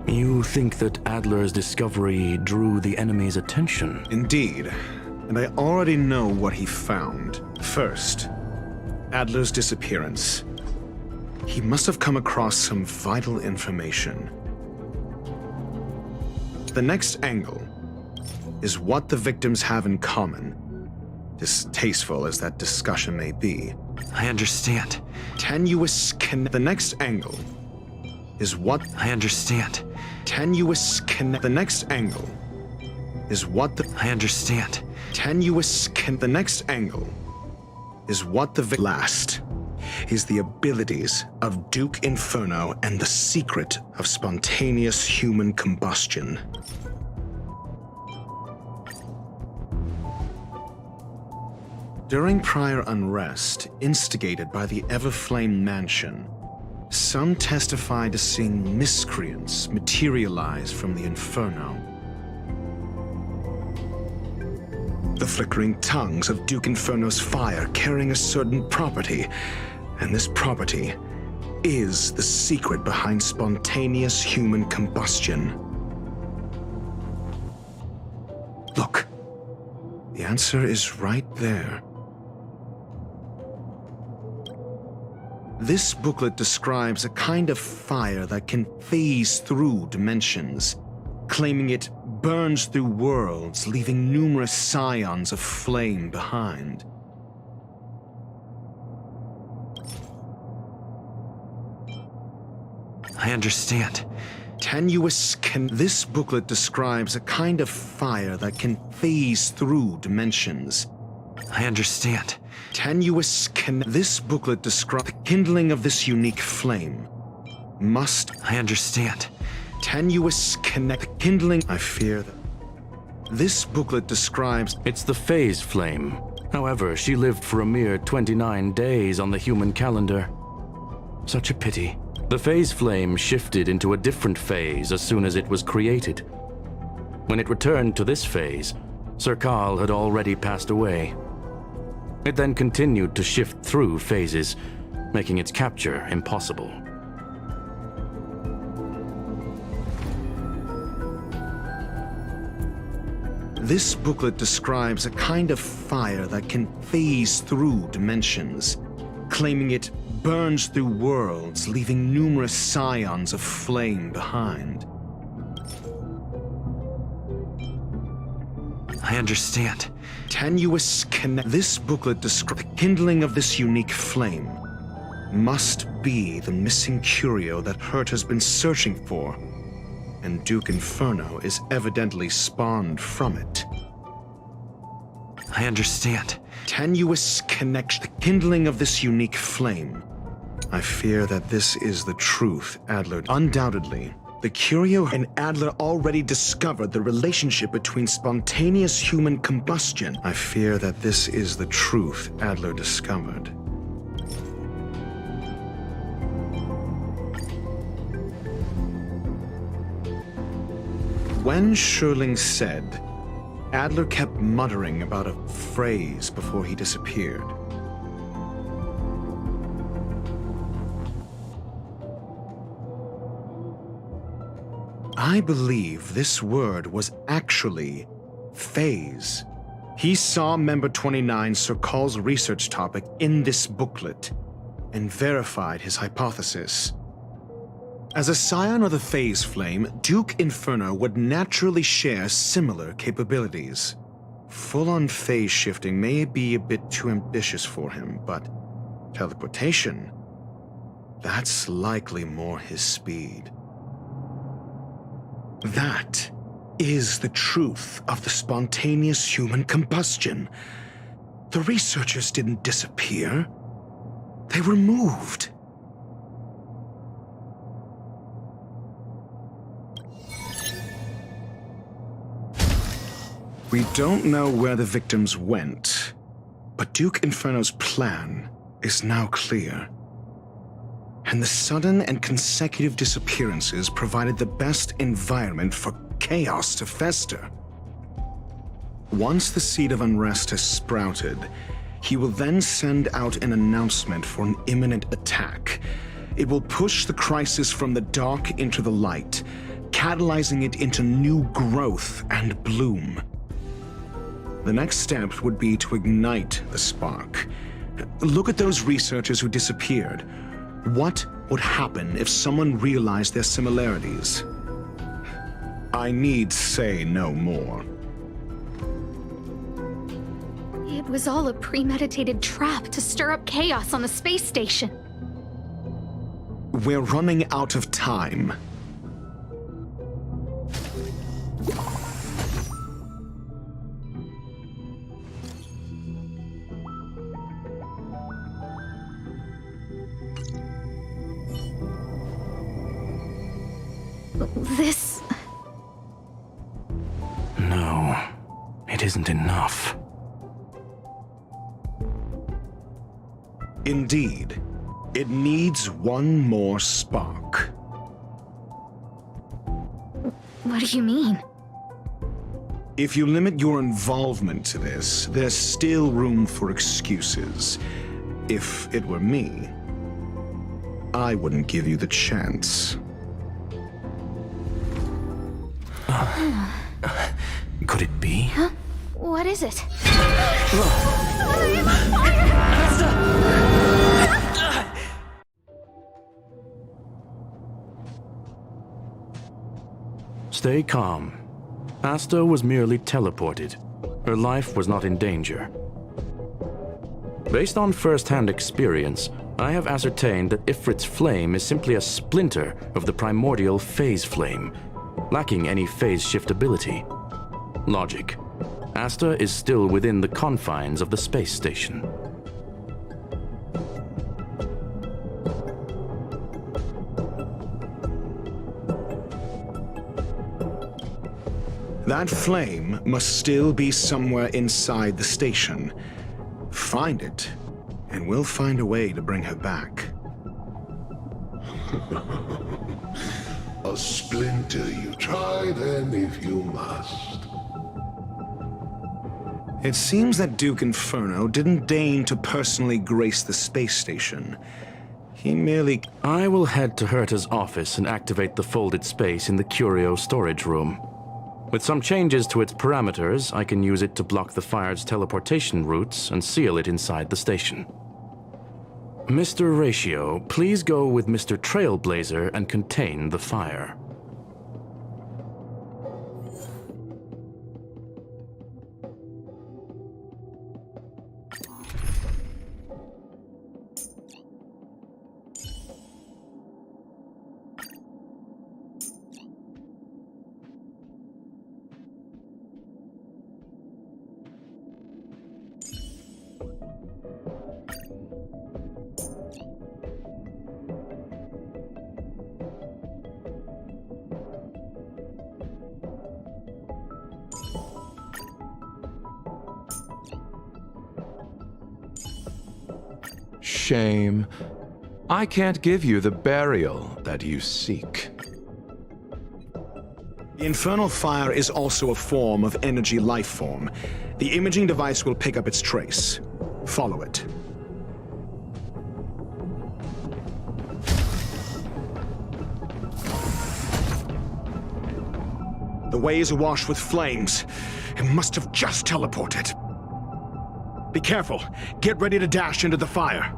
You think that Adler's discovery drew the enemy's attention? Indeed, and I already know what he found. First, Adler's disappearance. He must have come across some vital information. The next angle is what the victims have in common, distasteful as that discussion may be. I understand. Tenuous connect. The next angle is what... I understand. Tenuous connect. The next angle is what the... I understand. Tenuous connect. The next angle is what the... Last is the abilities of Duke Inferno and the secret of spontaneous human combustion. During prior unrest instigated by the Everflame Mansion, some testified to seeing miscreants materialize from the Inferno. The flickering tongues of Duke Inferno's fire carrying a certain property, and this property is the secret behind spontaneous human combustion. Look, the answer is right there. This booklet describes a kind of fire that can phase through dimensions, claiming it burns through worlds, leaving numerous scions of flame behind. I understand. Tenuous This booklet describes a kind of fire that can phase through dimensions. I understand. Tenuous This booklet describes the kindling of this unique flame. I understand. Tenuous kindling. I fear that. This booklet describes... It's the phase flame. However, she lived for a mere 29 days on the human calendar. Such a pity. The phase flame shifted into a different phase as soon as it was created. When it returned to this phase, Sir Karl had already passed away. It then continued to shift through phases, making its capture impossible. This booklet describes a kind of fire that can phase through dimensions, claiming it burns through worlds, leaving numerous scions of flame behind. I understand. Tenuous This booklet describes the kindling of this unique flame. Must be the missing curio that Hurt has been searching for, and Duke Inferno is evidently spawned from it. I understand. tenuous connection, the kindling of this unique flame. I fear that this is the truth, Adler. Undoubtedly, the Curio and Adler already discovered the relationship between spontaneous human combustion. I fear that this is the truth Adler discovered. When Sherling said, Adler kept muttering about a phrase before he disappeared. I believe this word was actually phase. He saw Member 29 Sir Call's research topic in this booklet and verified his hypothesis. As a scion of the phase flame, Duke Inferno would naturally share similar capabilities. Full-on phase shifting may be a bit too ambitious for him, but teleportation, that's likely more his speed. That is the truth of the spontaneous human combustion. The researchers didn't disappear. They were moved. We don't know where the victims went, but Duke Inferno's plan is now clear. And the sudden and consecutive disappearances provided the best environment for chaos to fester. Once the seed of unrest has sprouted, he will then send out an announcement for an imminent attack. It will push the crisis from the dark into the light, catalyzing it into new growth and bloom. The next step would be to ignite the spark. Look at those researchers who disappeared. What would happen if someone realized their similarities? I need say no more. It was all a premeditated trap to stir up chaos on the space station. We're running out of time. This... No, it isn't enough. Indeed, it needs one more spark. What do you mean? If you limit your involvement to this, there's still room for excuses. If it were me, I wouldn't give you the chance. Could it be? Huh? What is it? Stay calm. Asta was merely teleported. Her life was not in danger. Based on first-hand experience, I have ascertained that Ifrit's flame is simply a splinter of the primordial phase flame, lacking any phase shiftability. Logic. Asta is still within the confines of the space station. That flame must still be somewhere inside the station. Find it, and we'll find a way to bring her back. A splinter you try then if you must. It seems that Duke Inferno didn't deign to personally grace the space station. He merely... I will head to Herta's office and activate the folded space in the Curio storage room. With some changes to its parameters, I can use it to block the fire's teleportation routes and seal it inside the station. Mr. Ratio, please go with Mr. Trailblazer and contain the fire. Shame. I can't give you the burial that you seek. The infernal fire is also a form of energy life form. The imaging device will pick up its trace. Follow it. The way is awash with flames. It must have just teleported. Be careful. Get ready to dash into the fire.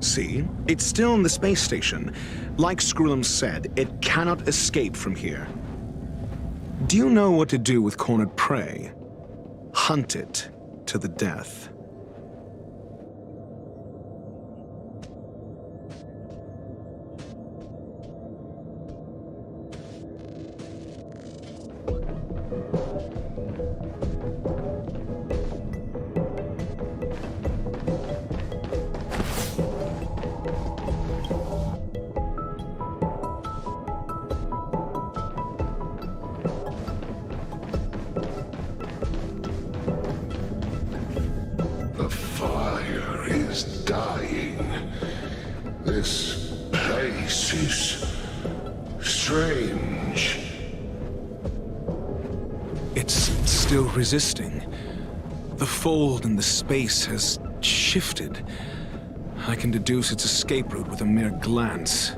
See? It's still in the space station. Like Skrullum said, it cannot escape from here. Do you know what to do with cornered prey? Hunt it to the death. The fire is dying. This place is strange. It's still resisting. The fold in the space has shifted. I can deduce its escape route with a mere glance.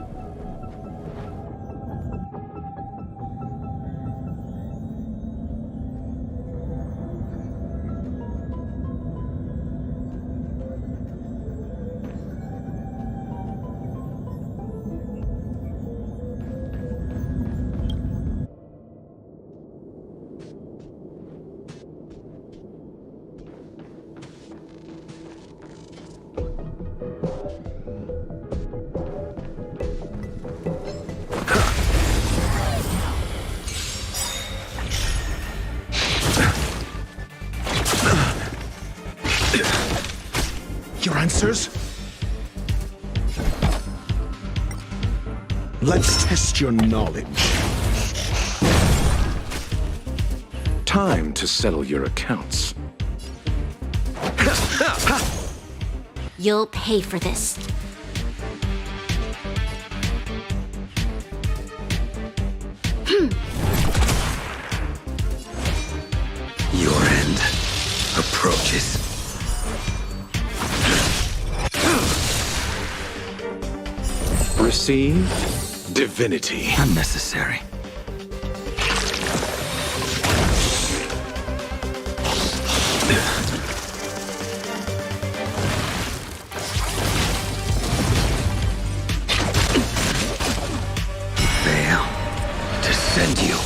Your answers? Let's test your knowledge. Time to settle your accounts. You'll pay for this. Your end approaches. Receive divinity. Unnecessary. Fail to send you.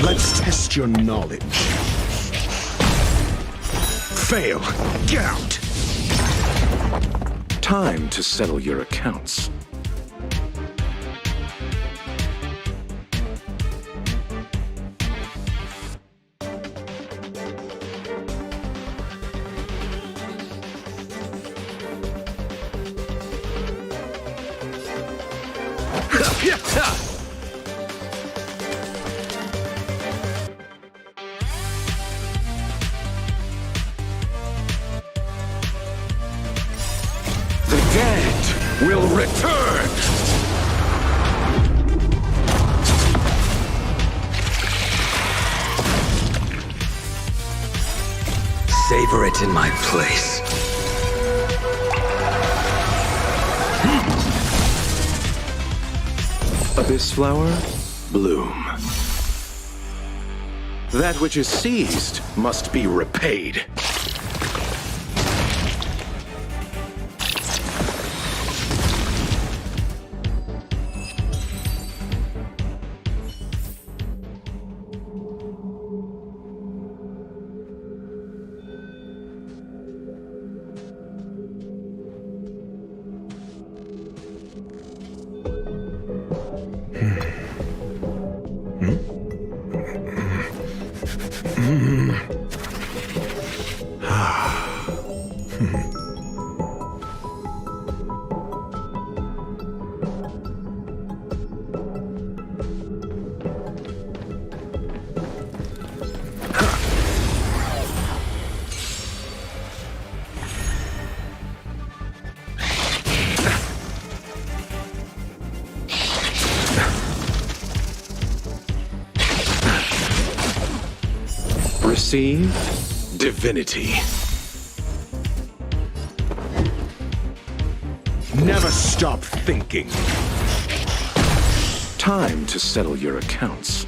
Let's test your knowledge. Fail. Get out. Time to settle your accounts. The dead will return! Savor it in my place. Abyss flower, bloom. That which is seized must be repaid. Receive divinity. Never stop thinking. Time to settle your accounts.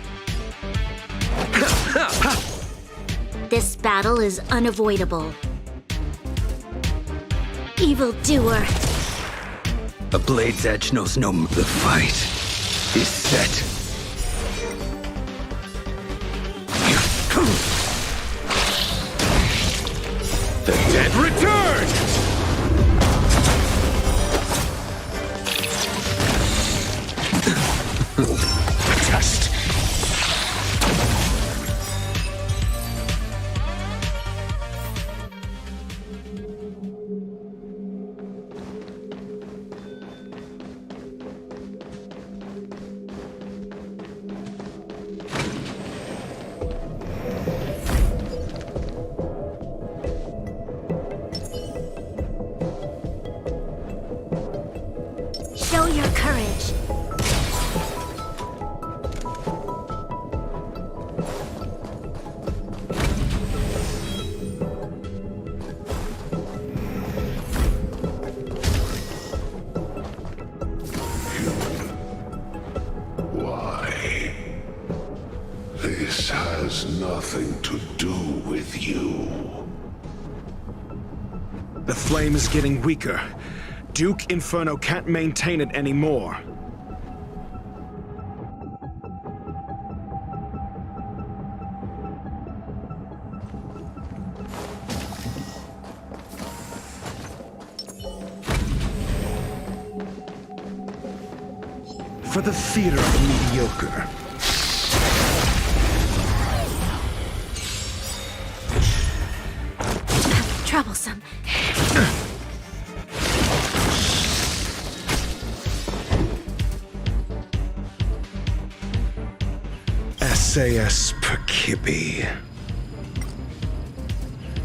This battle is unavoidable. Evildoer. A blade's edge knows no the fight is set. The dead return! Test. Show your courage. Why? This has nothing to do with you. The flame is getting weaker. Duke Inferno can't maintain it anymore. For the theater of the mediocre. Troublesome. SAS Perkibi.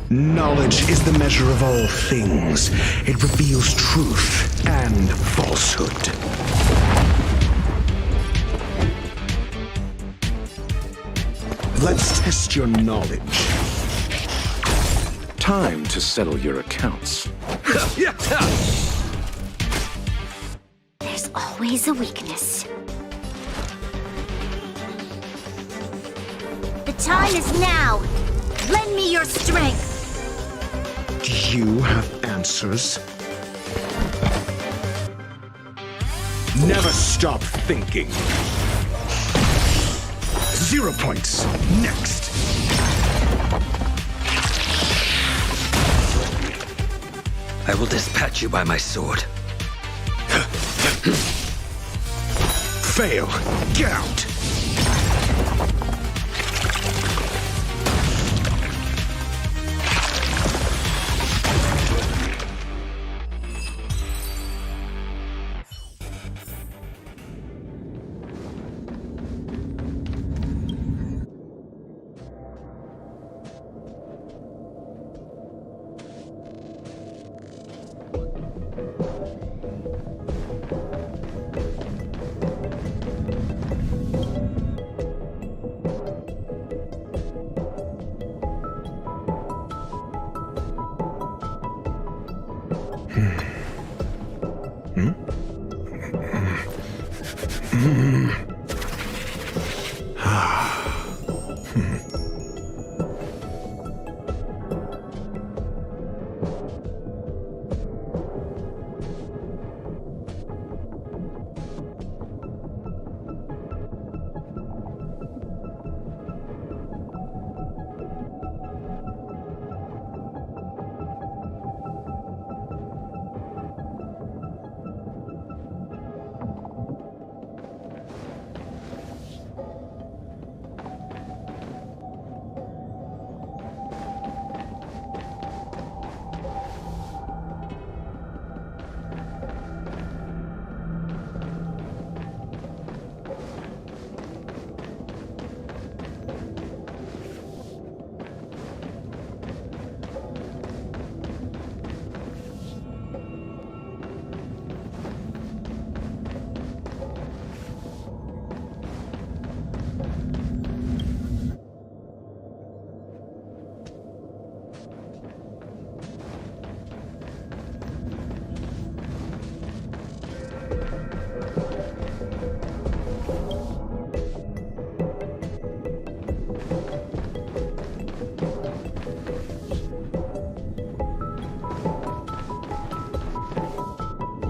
Knowledge is the measure of all things. It reveals truth and falsehood. Let's test your knowledge. Time to settle your accounts. There's always a weakness. The time is now. Lend me your strength. Do you have answers? Never stop thinking. 0 points. Next. I will dispatch you by my sword. Fail. Get out.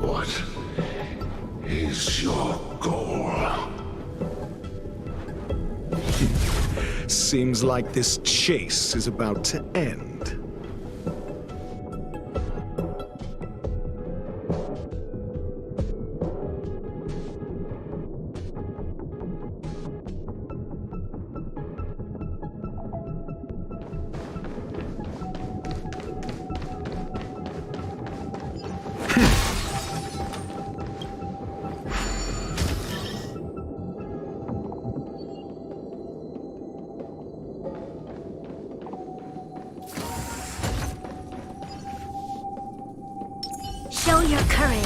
What is your goal? Seems like this chase is about to end. Show your courage.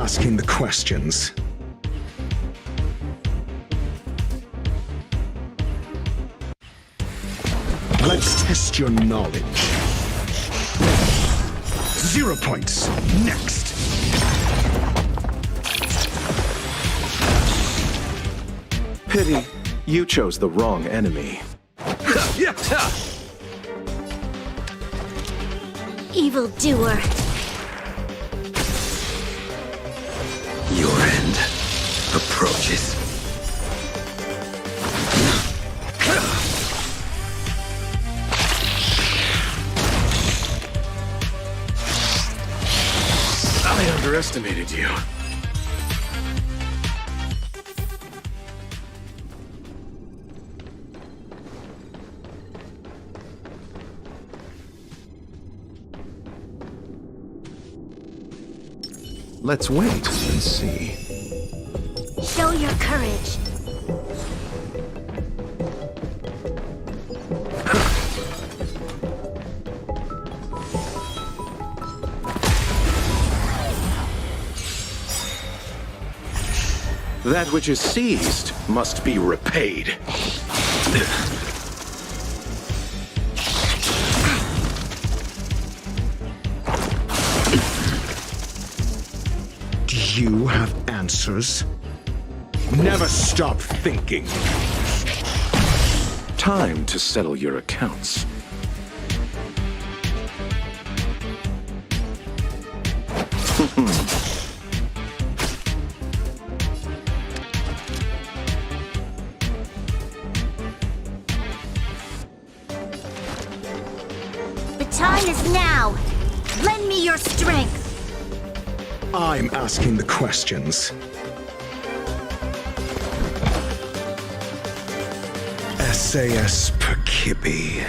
asking the questions. Let's test your knowledge. 0 points. Next. Pity, you chose the wrong enemy. Evildoer. Your end approaches. I underestimated you. Let's wait and see. Show your courage. That which is seized must be repaid. Do you have answers? Never stop thinking. Time to settle your accounts. The time is now. Lend me your strength. I'm asking the questions. SAS Perkibi.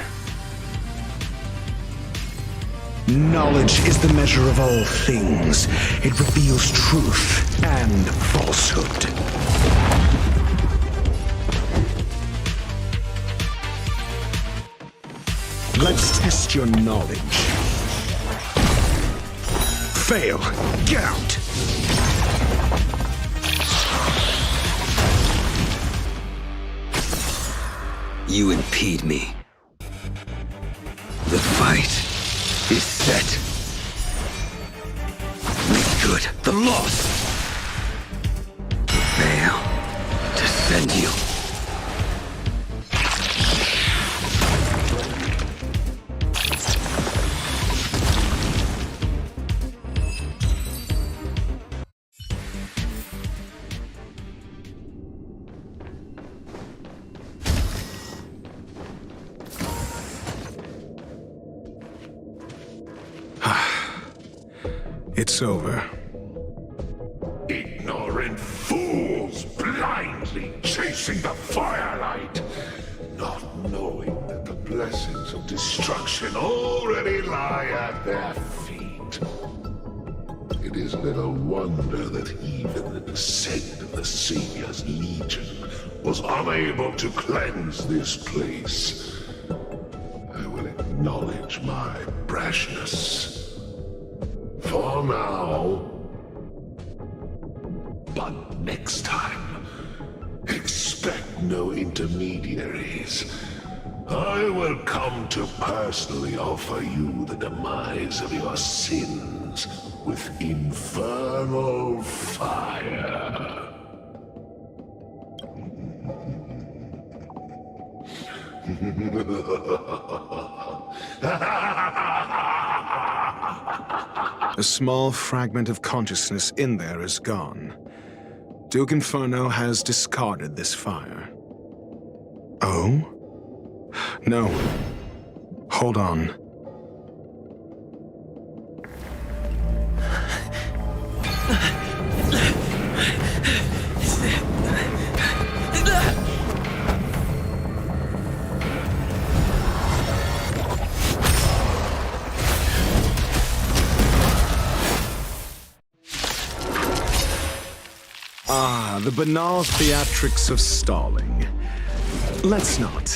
Knowledge is the measure of all things. It reveals truth and falsehood. Let's test your knowledge. Fail. Get out. You impede me. The fight is set. Make good the loss. Fail to send you. It's over. Ignorant fools blindly chasing the firelight, not knowing that the blessings of destruction already lie at their feet. It is little wonder that even the descent of the Savior's Legion was unable to cleanse this place. I will acknowledge my brashness. For now. But next time, expect no intermediaries. I will come to personally offer you the demise of your sins with infernal fire. A small fragment of consciousness in there is gone. Duke Inferno has discarded this fire. Oh? No. Hold on. Ah, the banal theatrics of stalling. Let's not.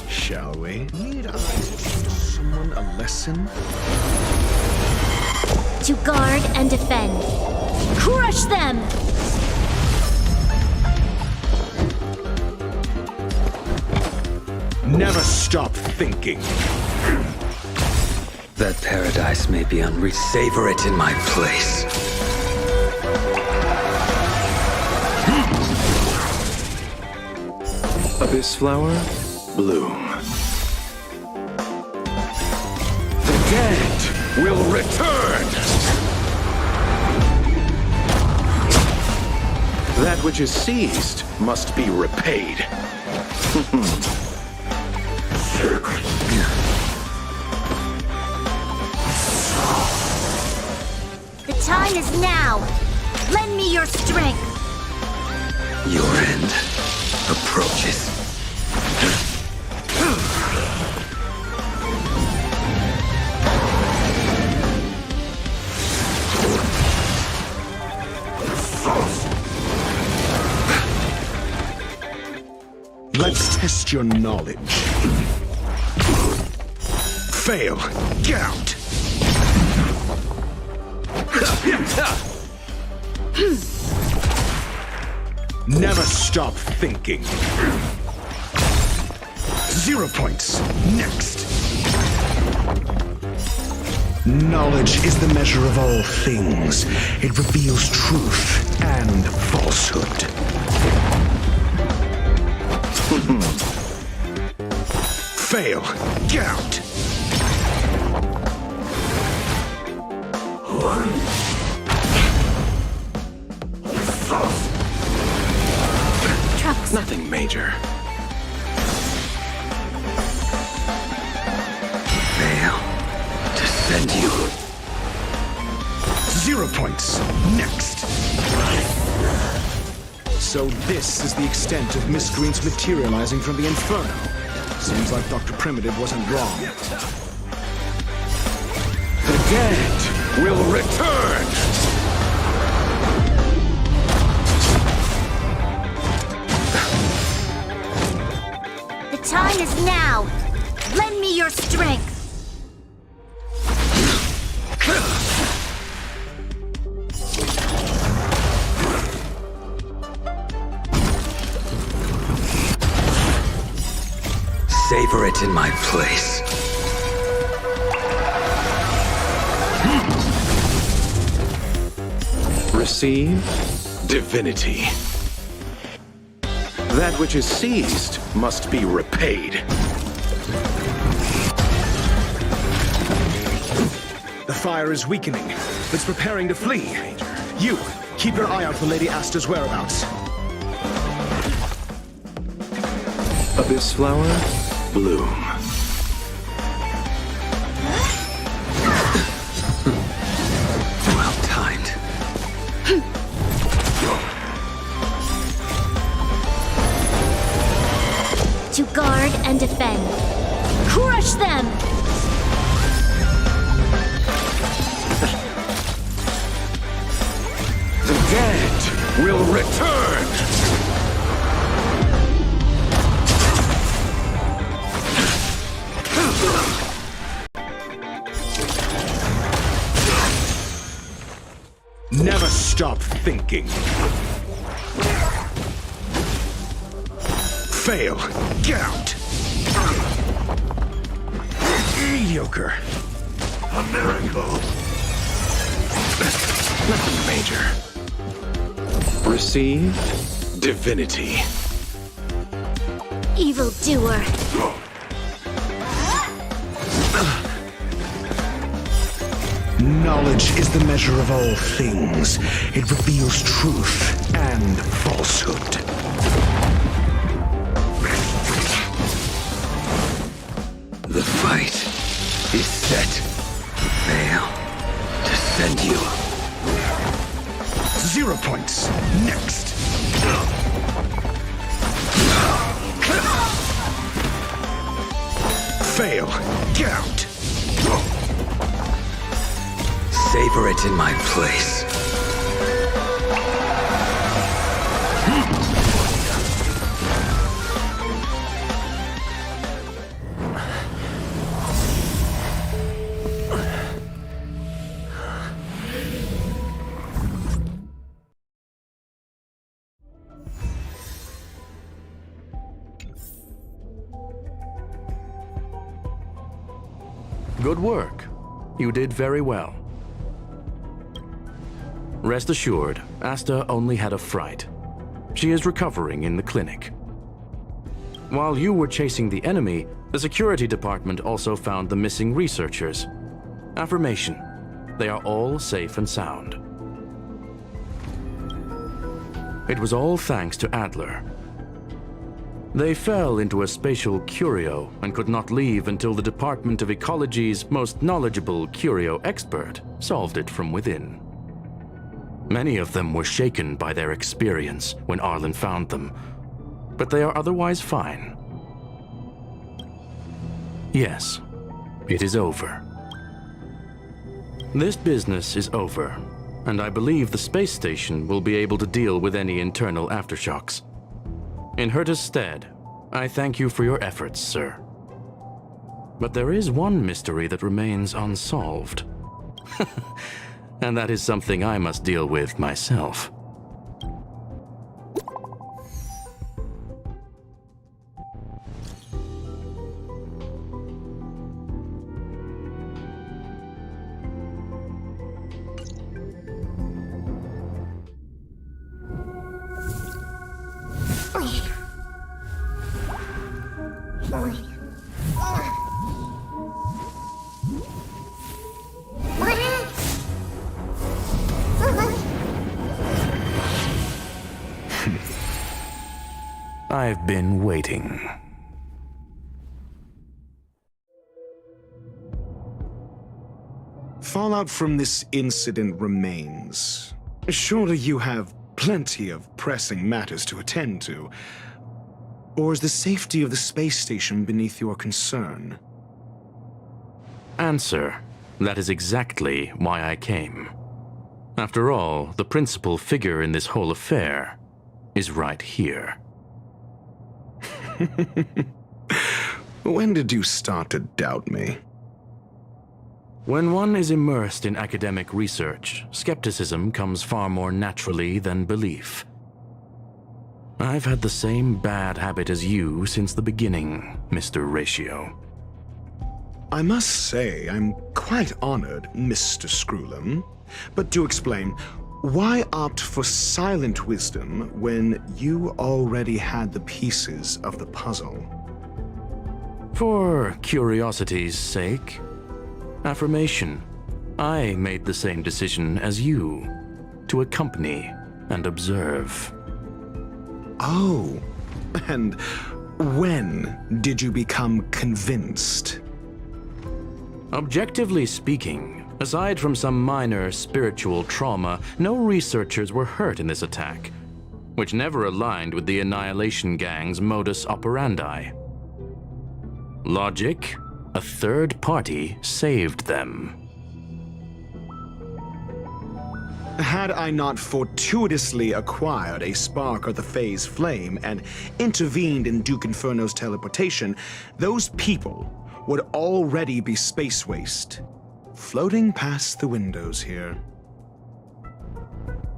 Shall we? Need I teach someone a lesson? To guard and defend. Crush them! Never stop thinking. That paradise may be unreached. Savor it in my place. Abyss flower, bloom. The dead will return! That which is seized must be repaid. The time is now! Lend me your strength! Your end approaches. Let's test your knowledge. Fail. Get out. Never stop thinking. 0 points. Next. Knowledge is the measure of all things. It reveals truth and falsehood. Fail. Get out. Trucks. Nothing major. Fail to send you. 0 points. Next. So this is the extent of Miss Green's materializing from the Inferno. Seems like Dr. Primitive wasn't wrong. The dead will return! The time is now! Lend me your strength! Savor it in my place. Receive divinity. That which is seized must be repaid. The fire is weakening. It's preparing to flee. You, keep your eye out for Lady Asta's whereabouts. Abyss flower, bloom. Well timed. To guard and defend. Crush them! The dead will return! Never stop thinking. Fail. Get out. Mediocre. A miracle. Nothing major. Receive divinity. Evildoer. Knowledge is the measure of all things. It reveals truth and falsehood. The fight is set. Fail to send you. 0 points. Next. Fail. Get out. Savor it in my place. Good work. You did very well. Rest assured, Asta only had a fright. She is recovering in the clinic. While you were chasing the enemy, the security department also found the missing researchers. Affirmation: they are all safe and sound. It was all thanks to Adler. They fell into a spatial curio and could not leave until the Department of Ecology's most knowledgeable curio expert solved it from within. Many of them were shaken by their experience when Arlen found them, but they are otherwise fine. Yes, it is over. This business is over, and I believe the space station will be able to deal with any internal aftershocks. In Herta's stead, I thank you for your efforts, sir. But there is one mystery that remains unsolved. And that is something I must deal with myself. I've been waiting. Fallout from this incident remains. Surely you have plenty of pressing matters to attend to. Or is the safety of the space station beneath your concern? Answer: that is exactly why I came. After all, the principal figure in this whole affair is right here. When did you start to doubt me? When one is immersed in academic research, skepticism comes far more naturally than belief. I've had the same bad habit as you since the beginning, Mr. Ratio. I must say, I'm quite honored, Mr. Screwlum. But to explain, why opt for silent wisdom when you already had the pieces of the puzzle? For curiosity's sake. Affirmation: I made the same decision as you, to accompany and observe. Oh, and when did you become convinced? Objectively speaking, aside from some minor spiritual trauma, no researchers were hurt in this attack, which never aligned with the Annihilation Gang's modus operandi. Logic: a third party saved them. Had I not fortuitously acquired a spark of the phase flame and intervened in Duke Inferno's teleportation, those people would already be space waste, floating past the windows here.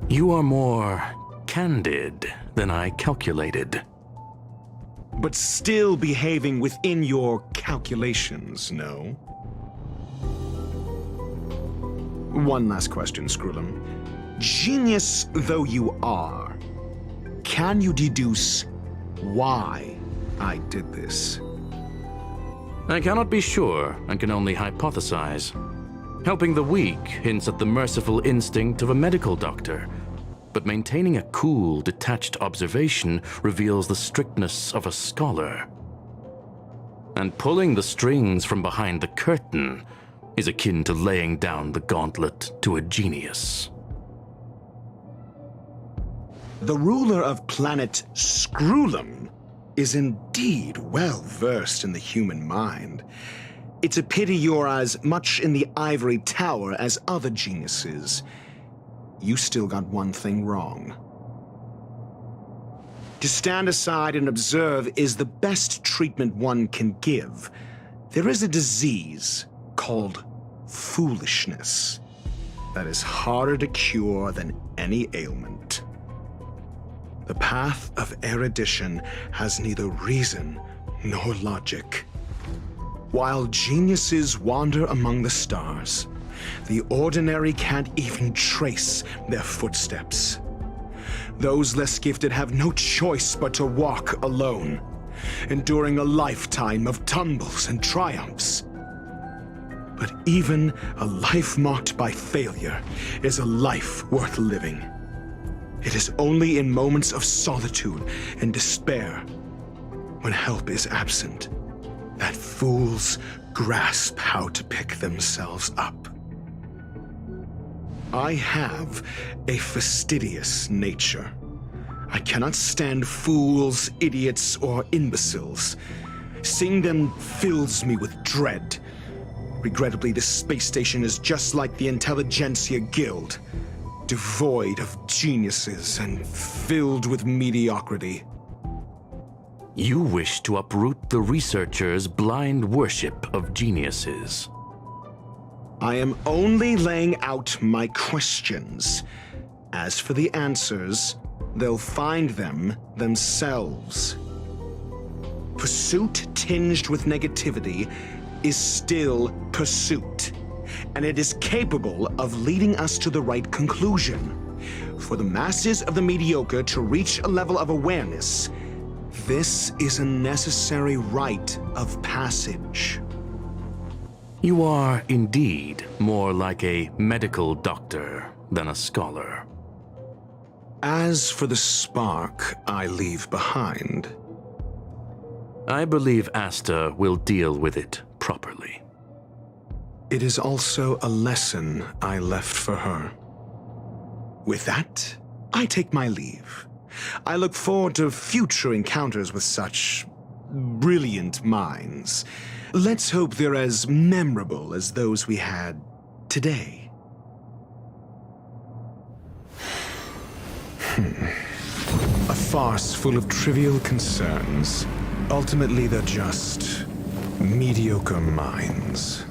You are more candid than I calculated. But still behaving within your calculations, no? One last question, Screwlum. Genius though you are, can you deduce why I did this? I cannot be sure and can only hypothesize. Helping the weak hints at the merciful instinct of a medical doctor, but maintaining a cool, detached observation reveals the strictness of a scholar. And pulling the strings from behind the curtain is akin to laying down the gauntlet to a genius. The ruler of planet Screwlum is indeed well versed in the human mind. It's a pity you're as much in the ivory tower as other geniuses. You still got one thing wrong. To stand aside and observe is the best treatment one can give. There is a disease called foolishness that is harder to cure than any ailment. The path of erudition has neither reason nor logic. While geniuses wander among the stars, the ordinary can't even trace their footsteps. Those less gifted have no choice but to walk alone, enduring a lifetime of tumbles and triumphs. But even a life marked by failure is a life worth living. It is only in moments of solitude and despair, when help is absent, that fools grasp how to pick themselves up. I have a fastidious nature. I cannot stand fools, idiots, or imbeciles. Seeing them fills me with dread. Regrettably, this space station is just like the Intelligentsia Guild, devoid of geniuses and filled with mediocrity. You wish to uproot the researchers' blind worship of geniuses. I am only laying out my questions. As for the answers, they'll find them themselves. Pursuit tinged with negativity is still pursuit, and it is capable of leading us to the right conclusion. For the masses of the mediocre to reach a level of awareness, this is a necessary rite of passage. You are indeed more like a medical doctor than a scholar. As for the spark I leave behind, I believe Asta will deal with it properly. it is also a lesson I left for her. With that, I take my leave. I look forward to future encounters with such brilliant minds. Let's hope they're as memorable as those we had today. A farce full of trivial concerns. Ultimately, they're just mediocre minds.